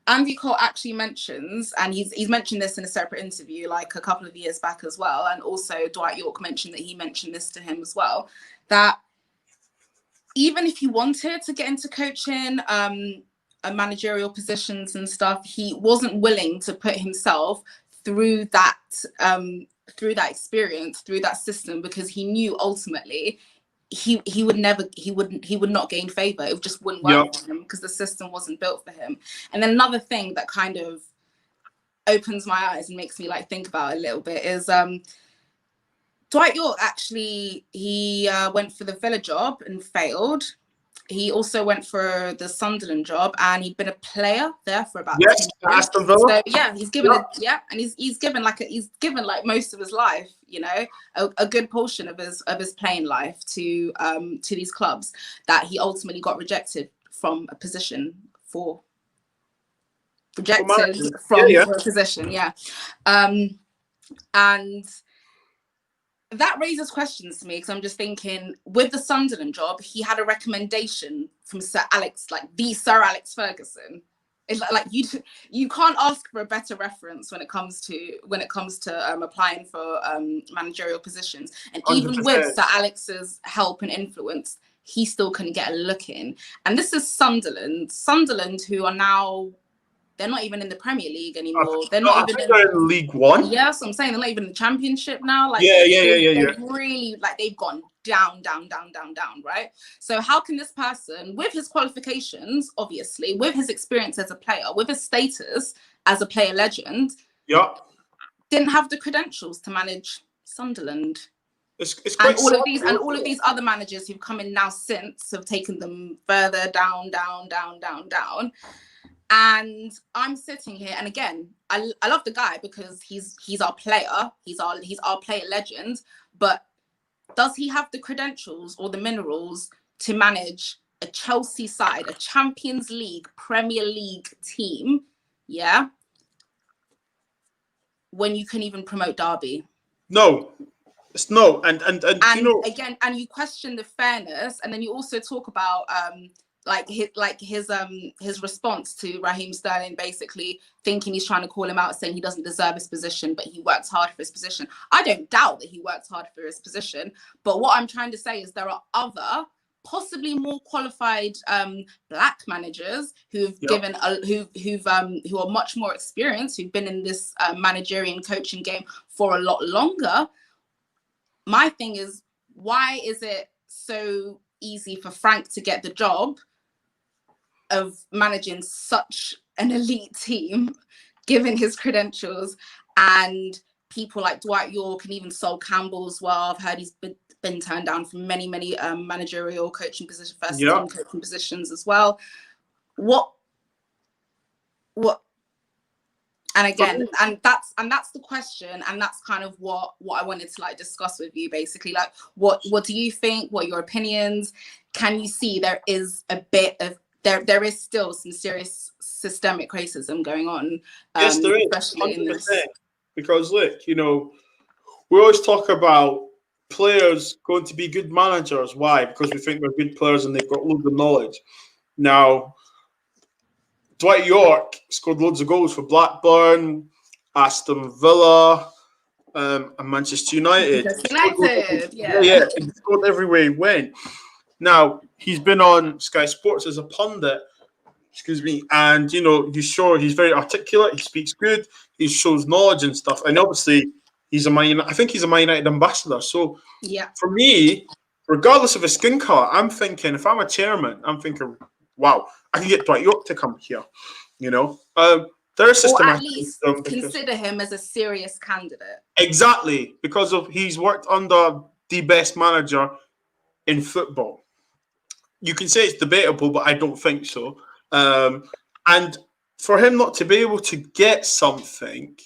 Andy Cole actually mentions, and he's mentioned this in a separate interview, like a couple of years back as well. And also Dwight York mentioned that he mentioned this to him as well, that even if he wanted to get into coaching, managerial positions and stuff, he wasn't willing to put himself through that experience, through that system, because he knew ultimately he would not gain favor. It just wouldn't work for him because the system wasn't built for him. And then another thing that kind of opens my eyes and makes me think about it a little bit is Dwight York actually, he went for the Villa job and failed. He also went for the Sunderland job, and he'd been a player there for about 10 years. Aston Villa. So yeah, he's given and he's given like most of his life, a good portion of his playing life to these clubs that he ultimately got rejected from a position for. Rejected from a position, and that raises questions to me, because I'm just thinking, with the Sunderland job, he had a recommendation from Sir Alex Ferguson. It's like you can't ask for a better reference when it comes to applying for managerial positions. And 100%. Even with Sir Alex's help and influence, he still couldn't get a look in. And this is Sunderland, who are now, they're not even in the Premier League anymore. They're not even in League One. Yeah, so I'm saying they're not even in the Championship now. They've really, they've gone down, right? So how can this person, with his qualifications, obviously, with his experience as a player, with his status as a player legend, didn't have the credentials to manage Sunderland? It's and all of these other managers who've come in now since have taken them further down. And I'm sitting here, and again, I love the guy because he's our player, he's our player legend, but does he have the credentials or the minerals to manage a Chelsea side, a Champions League, Premier League team, when you can even promote Derby? No. It's no, and again, and you question the fairness, and then you also talk about his response to Raheem Sterling, basically thinking he's trying to call him out, saying he doesn't deserve his position, but he worked hard for his position. I don't doubt that he worked hard for his position, but what I'm trying to say is there are other, possibly more qualified black managers who've who are much more experienced, who've been in this managerial and coaching game for a lot longer. My thing is, why is it so easy for Frank to get the job of managing such an elite team, given his credentials, and people like Dwight York and even Sol Campbell as well? I've heard he's been turned down from many managerial coaching positions, team coaching positions as well. What? And again, and that's the question, and that's kind of what I wanted to discuss with you, basically. What do you think? What are your opinions? Can you see there is a bit of there is still some serious systemic racism going on? Yes, there is. Especially 100%. In this. Because look, you know, we always talk about players going to be good managers. Why? Because we think they're good players and they've got loads of knowledge. Now, Dwight York scored loads of goals for Blackburn, Aston Villa, and Manchester United. Yeah. He scored everywhere he went. Now, he's been on Sky Sports as a pundit, and, you know, he's very articulate, he speaks good, he shows knowledge and stuff, and obviously, I think he's a Man United ambassador. So, for me, regardless of his skin colour, I'm thinking, if I'm a chairman, I'm thinking, wow, I can get Dwight York to come here, you know? There's systematic, or at least consider him as a serious candidate. Exactly, because he's worked under the best manager in football. You can say it's debatable, but I don't think so. And for him not to be able to get something,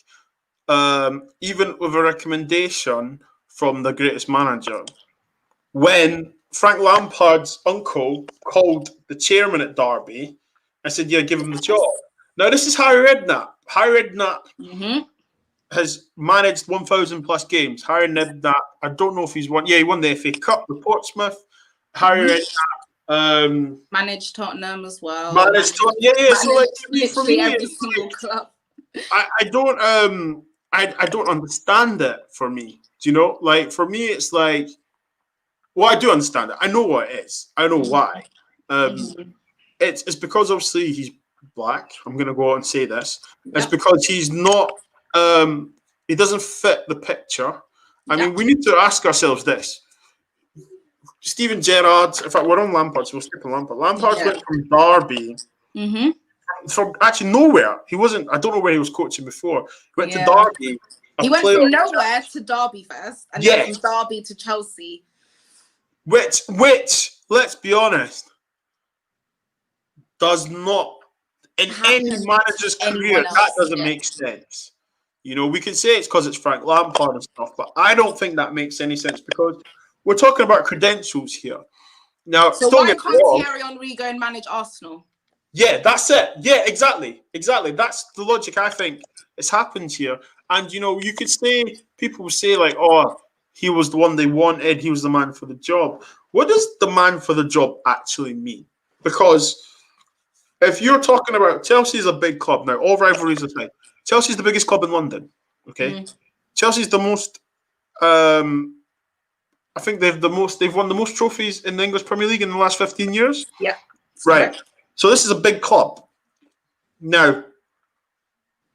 even with a recommendation from the greatest manager, when Frank Lampard's uncle called the chairman at Derby and said, yeah, give him the job. Now, this is Harry Redknapp. Harry Redknapp has managed 1,000 plus games. Harry Redknapp, I don't know if he's won. Yeah, he won the FA Cup with Portsmouth. Harry Redknapp managed Tottenham as well. Managed Tottenham. Yeah. So like for me, every single club. I don't understand it. For me, do you know? Like for me, it's like, well, I do understand it. I know what it is. I know why. It's because obviously he's black. I'm going to go out and say this. It's because he's not. He doesn't fit the picture. I mean, we need to ask ourselves this. Steven Gerrard, in fact, we're on Lampard, so we'll skip on Lampard. Lampard went from Derby, from actually nowhere. He wasn't, I don't know where he was coaching before. He went to Derby. He went from nowhere to Derby first, and then from Derby to Chelsea. Which, let's be honest, does not, in any manager's career, that doesn't make sense. You know, we can say it's because it's Frank Lampard and stuff, but I don't think that makes any sense because we're talking about credentials here. Now, so why can't Thierry Henry go and manage Arsenal? Yeah, that's it. Yeah, exactly. That's the logic I think has happened here. And, you know, you could say, people will say like, oh, he was the one they wanted. He was the man for the job. What does the man for the job actually mean? Because if you're talking about Chelsea is a big club now, all rivalries aside, Chelsea's the biggest club in London. Okay, Chelsea's the most. I think they've won the most trophies in the English Premier League in the last 15 years. Yeah. Right. Correct. So this is a big club. Now,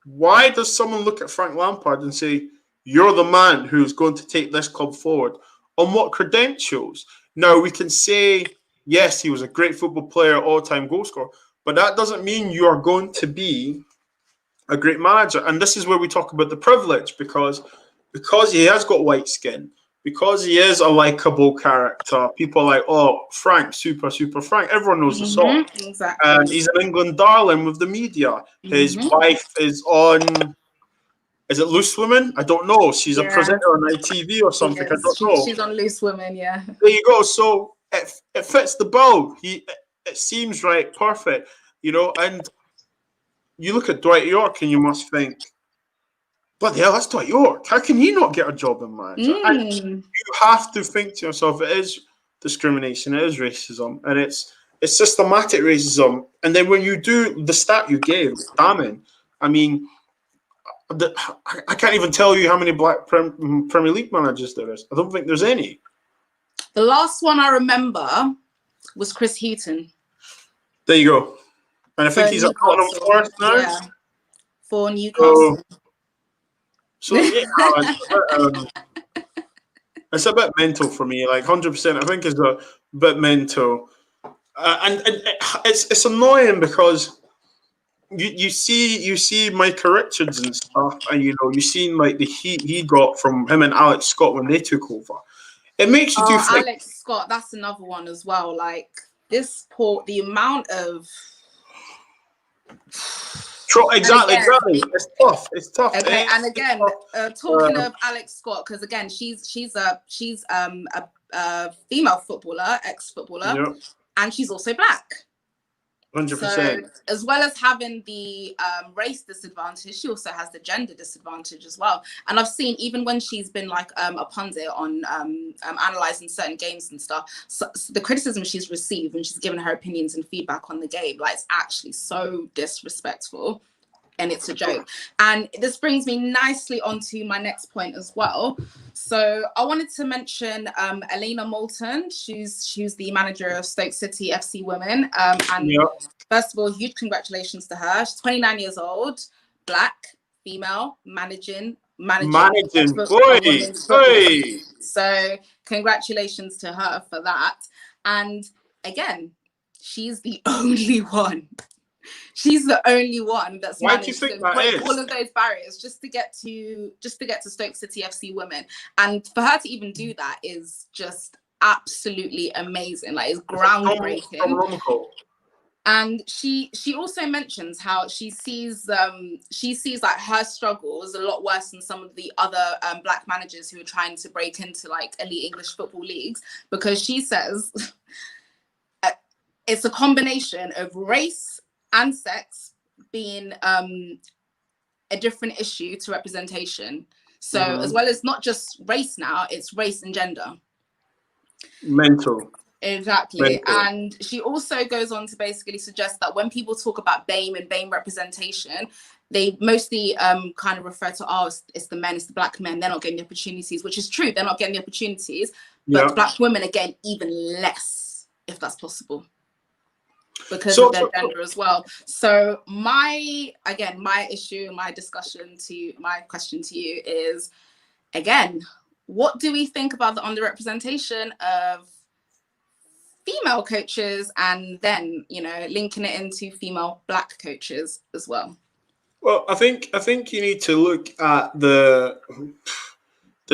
why does someone look at Frank Lampard and say, you're the man who's going to take this club forward? On what credentials? Now, we can say, yes, he was a great football player, all-time goal scorer, but that doesn't mean you are going to be a great manager. And this is where we talk about the privilege, because he has got white skin, because he is a likable character. People are like, oh, Frank, super Frank. Everyone knows the song. Exactly. And he's an England darling with the media. His wife is on, is it Loose Women? I don't know. She's a presenter on ITV or something. I don't know. She's on Loose Women, yeah. There you go. So it fits the bill. It seems right, perfect. You know, and you look at Dwight York and you must think, bloody hell, that's Dwight York. How can he not get a job in manager? And you have to think to yourself, it is discrimination, it is racism, and it's systematic racism. And then when you do the stat you gave, damning. I mean, I can't even tell you how many black Premier League managers there is. I don't think there's any. The last one I remember was Chris Hughton. There you go. And I think he's at Tottenham Forest now. Yeah, for Newcastle. So yeah, it's a bit mental for me. Like 100%, I think it's a bit mental, and it's annoying because you see Micah Richards and stuff, and you know you seen like the heat he got from him and Alex Scott when they took over. It makes you do. Alex Scott, that's another one as well. Like the amount of. Exactly. It's tough. Okay, and again, talking of Alex Scott, because again, she's a female footballer, ex-footballer, and she's also black. So 100%. as well as having the race disadvantage, she also has the gender disadvantage as well. And I've seen, even when she's been like a pundit on analyzing certain games and stuff, so the criticism she's received when she's given her opinions and feedback on the game, like, it's actually so disrespectful. And it's a joke. And this brings me nicely onto my next point as well. So I wanted to mention Elena Moulton. She's the manager of Stoke City FC Women. And first of all, huge congratulations to her. She's 29 years old, black, female, managing boy. So congratulations to her for that. And again, she's the only one. She's the only one that's managed to break all of those barriers just to get to Stoke City FC Women. And for her to even do that is just absolutely amazing. Like, it's groundbreaking. And she also mentions how she sees like her struggle is a lot worse than some of the other black managers who are trying to break into like elite English football leagues, because she says it's a combination of race and sex being a different issue to representation. So as well as not just race now, it's race and gender. Mental. Exactly. And she also goes on to basically suggest that when people talk about BAME and BAME representation, they mostly kind of refer to, it's the men, it's the black men, they're not getting the opportunities, which is true, they're not getting the opportunities, but black women are getting even less, if that's possible, because of their gender as well. So my question to you is, again, what do we think about the underrepresentation of female coaches, and then, you know, linking it into female black coaches as well? Well, I think you need to look at there's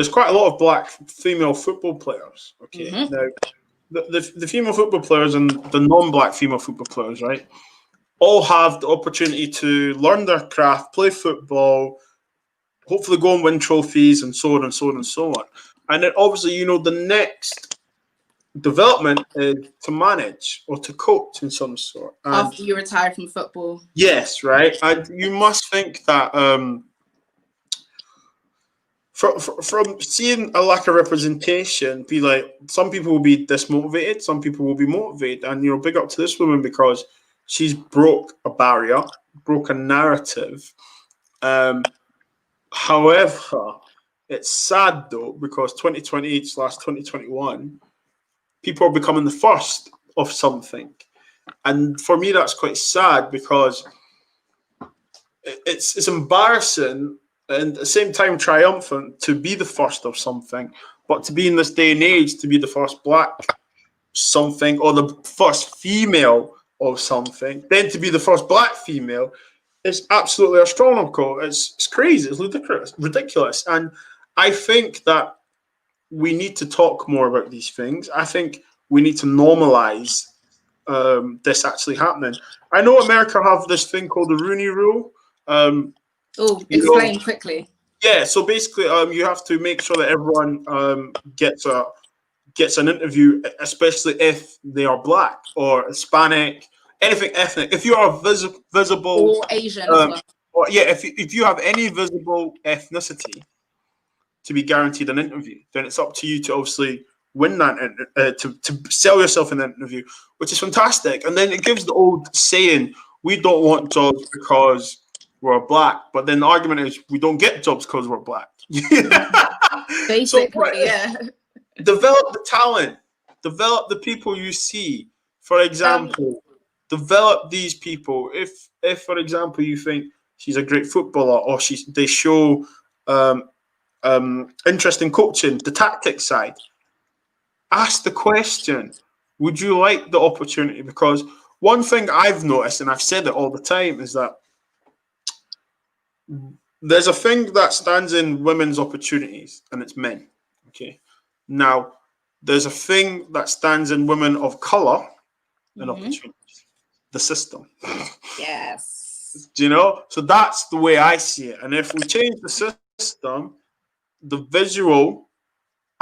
quite a lot of black female football players. Okay. Now, the female football players and the non-black female football players, right, all have the opportunity to learn their craft, play football, hopefully go and win trophies, and so on and so on and so on. And then obviously, you know, the next development is to manage or to coach in some sort. And after you retire from football. Yes, right. And you must think that from seeing a lack of representation, be like, some people will be dismotivated, some people will be motivated. And, you know, big up to this woman, because she's broke a barrier, broke a narrative. However, it's sad though, because 2020/2021, people are becoming the first of something. And for me, that's quite sad, because it's embarrassing and at the same time triumphant to be the first of something, but to be in this day and age, to be the first black something, or the first female of something, then to be the first black female, is absolutely astronomical. It's crazy. It's ridiculous. And I think that we need to talk more about these things. I think we need to normalize this actually happening. I know America have this thing called the Rooney Rule. Explain quickly. Yeah, so basically, you have to make sure that everyone gets an interview, especially if they are black or Hispanic, anything ethnic. If you are visible, or Asian as well. Or if you have any visible ethnicity to be guaranteed an interview, then it's up to you to obviously win that, to sell yourself in an interview, which is fantastic. And then it gives the old saying, we don't want jobs because we're black, but then the argument is we don't get jobs because we're black. Basically, yeah. Develop the talent, develop the people you see. For example, develop these people. If for example you think she's a great footballer, or they show interest in coaching, the tactics side, ask the question, would you like the opportunity? Because one thing I've noticed, and I've said it all the time, is that there's a thing that stands in women's opportunities, and it's men. Okay. Now, there's a thing that stands in women of color and opportunities. The system. Yes. Do you know? So that's the way I see it. And if we change the system, the visual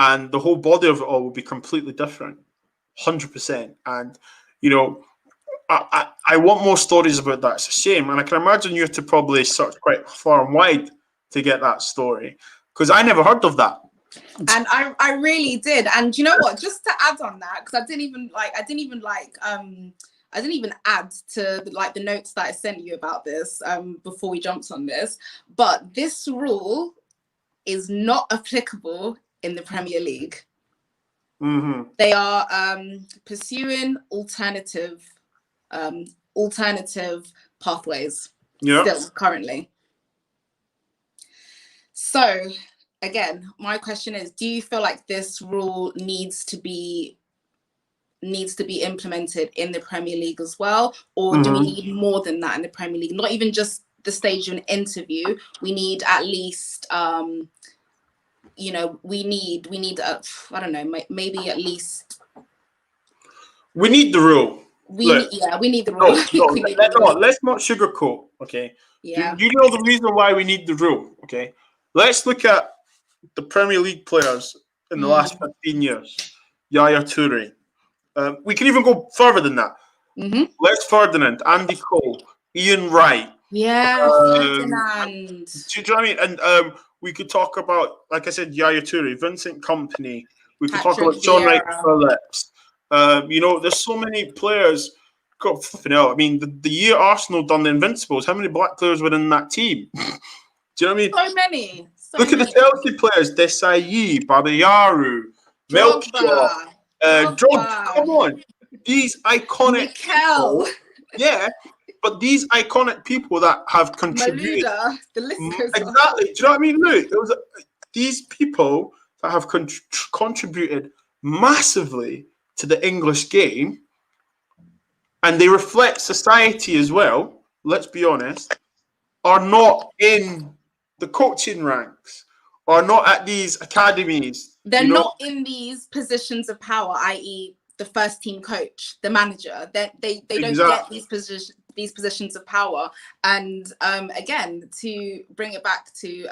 and the whole body of it all will be completely different. 100%. And, you know, I want more stories about that. It's a shame, and I can imagine you have to probably search quite far and wide to get that story, because I never heard of that. And I really did. And you know what? Just to add on that, because I didn't even add to the notes that I sent you about this before we jumped on this. But this rule is not applicable in the Premier League. Mm-hmm. They are pursuing alternative pathways still currently. So again, my question is, do you feel like this rule needs to be implemented in the Premier League as well, or do we need more than that in the Premier League? Not even just the stage of an interview. We need at least we need I don't know, maybe at least we need the rule. We need the rule. Let's not sugarcoat, okay? Yeah. Do you know the reason why we need the rule? Okay, let's look at the Premier League players in the last 15 years. Yaya Toure. We can even go further than that. Les Ferdinand, Andy Cole, Ian Wright. Yeah, Ferdinand. Do you know what I mean? And we could talk about, like I said, Yaya Toure, Vincent Kompany. We could talk about John Wright Phillips. There's so many players. God, flipping out. I mean, the year Arsenal done the Invincibles, how many black players were in that team? Do you know what I mean? So many. Look at the Chelsea players: Desailly, Babayaru, Melchior, Drogba. Come on, these iconic people. Yeah, but these iconic people that have contributed. Maluda, the list goes exactly. On. Do you know what I mean? Look, these people that have contributed massively to the English game, and they reflect society as well, let's be honest, are not in the coaching ranks, are not at these academies. They're not in these positions of power, i.e. the first team coach, the manager. They don't get these positions of power. And again, to bring it back to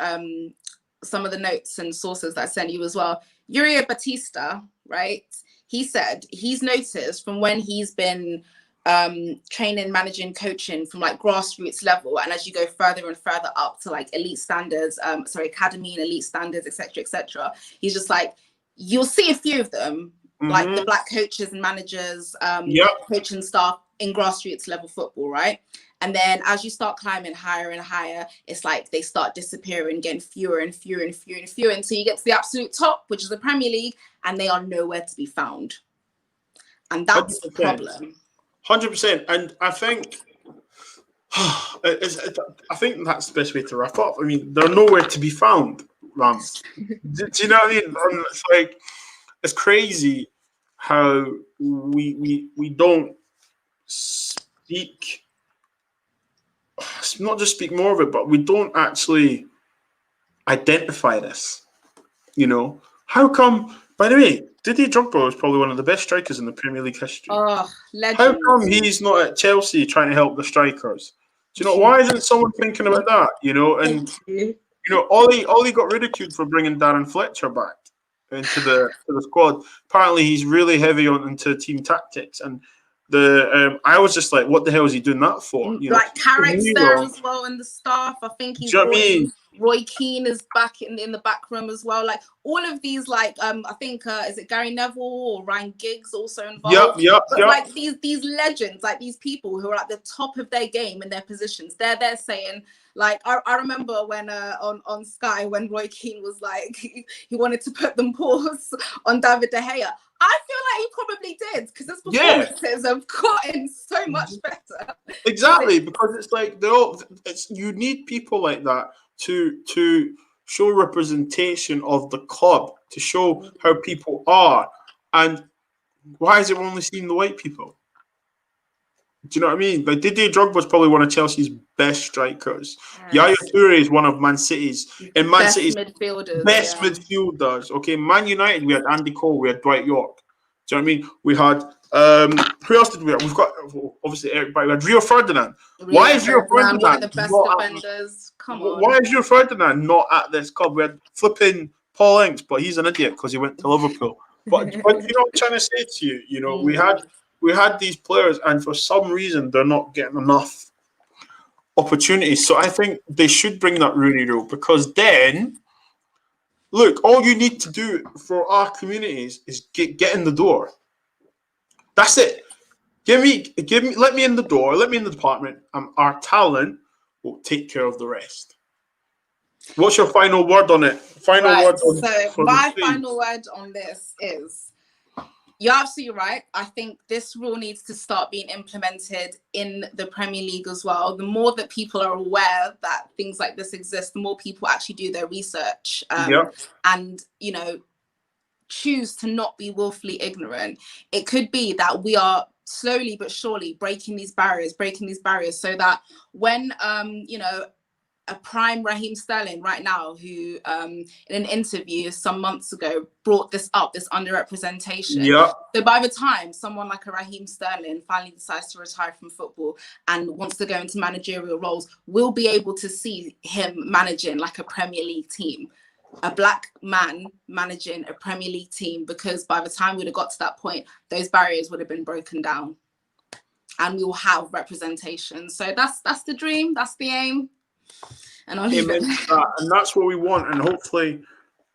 some of the notes and sources that I sent you as well, Yuri Batista, right? He said he's noticed from when he's been training, managing, coaching from like grassroots level, and as you go further and further up to like elite standards, academy and elite standards, etc., he's just like, you'll see a few of them, like the black coaches and managers, coaching staff in grassroots level football, right? And then as you start climbing higher and higher, it's like they start disappearing, getting fewer and fewer and fewer and fewer until you get to the absolute top, which is the Premier League, and they are nowhere to be found. And that's 100%. The problem. 100%. And I think that's the best way to wrap up. I mean, they're nowhere to be found, Lamz. Do you know what I mean? And it's like, it's crazy how we don't speak, not just speak more of it, but we don't actually identify this. How come? By the way, Didier Drogba is probably one of the best strikers in the Premier League history. Oh, legend. How come he's not at Chelsea trying to help the strikers? Do you know, why isn't someone thinking about that? And Ollie got ridiculed for bringing Darren Fletcher back into the squad. Apparently, he's really heavy into team tactics, and I was just like, what the hell is he doing that for? Like Carrick's there as well in the staff. I think he's. Roy Keane is back in the back room as well. Like all of these, like I think is it Gary Neville or Ryan Giggs also involved? Yep. Like these legends, like these people who are at the top of their game in their positions. They're saying, like I remember when on Sky when Roy Keane was like he wanted to put them pause on David De Gea. I feel like he probably did, because his performances have gotten so much better. Exactly, because it's like you need people like that to show representation of the club, to show how people are. And why is it only seeing the white people? Do you know what I mean? Like Didier Drogba was probably one of Chelsea's best strikers. Yes. Yaya Toure is one of Man City's best midfielders. Okay, Man United, we had Andy Cole, we had Dwight York. Do you know what I mean? We had who else did we have? We've got obviously everybody. We had Rio Ferdinand. Why is Rio Ferdinand one of the best defenders? Come on. Why is Rio Ferdinand not at this club? We had flipping Paul Ince, but he's an idiot because he went to Liverpool. But you know what I'm trying to say to you? We we had these players, and for some reason they're not getting enough opportunities. So I think they should bring that Rooney rule, because then, look, all you need to do for our communities is get in the door. That's it. Let me in the door, let me in the department, and our talent will take care of the rest. What's your final word on it? Final word on so my final word on this is, you're absolutely right. I think this rule needs to start being implemented in the Premier League as well. The more that people are aware that things like this exist, the more people actually do their research and, you know, choose to not be willfully ignorant. It could be that we are slowly but surely breaking these barriers so that when, you know, a prime Raheem Sterling right now, who in an interview some months ago brought this up, this underrepresentation. So by the time someone like a Raheem Sterling finally decides to retire from football and wants to go into managerial roles, we'll be able to see him managing like a Premier League team, a black man managing a Premier League team, because by the time we'd have got to that point, those barriers would have been broken down and we will have representation. So that's the dream, that's the aim. And I'll leave it. And that's what we want. And hopefully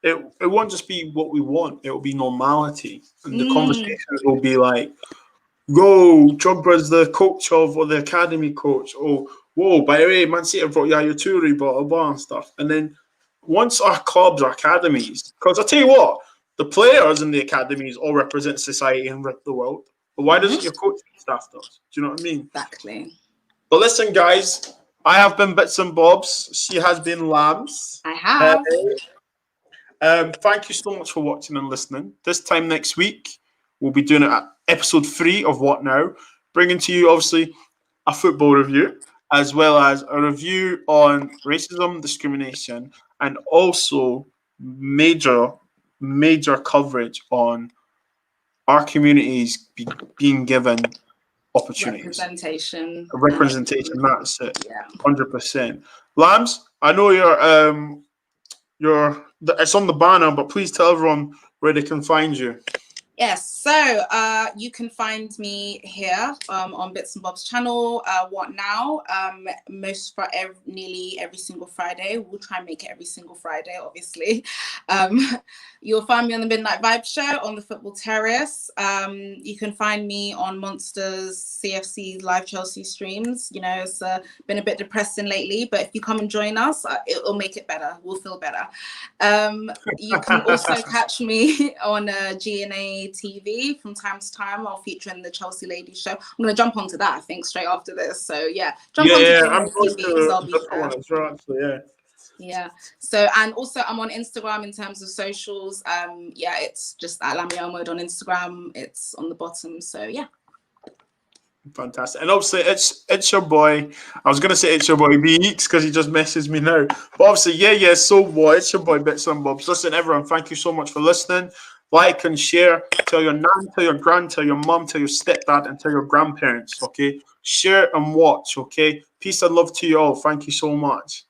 it won't just be what we want, it will be normality. And the conversations will be like, whoa, Drogba's the coach of, or the academy coach. Oh, whoa, by the way, Man City have brought Yaya Toure, blah, blah, blah, and stuff. And then once our clubs are academies, because I tell you what, the players in the academies all represent society and the world. But why doesn't your coaching staff do? Do you know what I mean? Exactly. But listen, guys, I have been Bits and Bobs. She has been Lamz. I have. Thank you so much for watching and listening. This time next week, we'll be doing it at episode 3 of What Now, bringing to you, obviously, a football review, as well as a review on racism, discrimination, and also major coverage on our communities being given opportunities. Representation, that's it. 100%. Lamz, I know it's on the banner, but please tell everyone where they can find you. Yes, so you can find me here on Bits and Bob's channel, What Now, nearly every single Friday. We'll try and make it every single Friday, obviously. You'll find me on the Midnight Vibe Show on the Football Terrace. You can find me on Monsters CFC live Chelsea streams. You know, it's been a bit depressing lately, but if you come and join us, it'll make it better. We'll feel better. You can also catch me on GNA TV from time to time. I'll feature in the Chelsea Ladies Show. I'm going to jump onto that, I think, straight after this. So yeah, jump onto GNA TV because I'll be there. Yeah. So, and also I'm on Instagram in terms of socials. Yeah, it's just at Lamio Mode on Instagram. It's on the bottom. So yeah. Fantastic. And obviously it's your boy. I was gonna say it's your boy BX because he just messaged me now. But obviously, so boy, it's your boy Bits and Bobs. Listen, everyone, thank you so much for listening. Like and share. Tell your nan, tell your grand, tell your mom, tell your stepdad, and tell your grandparents. Okay. Share and watch. Okay. Peace and love to you all. Thank you so much.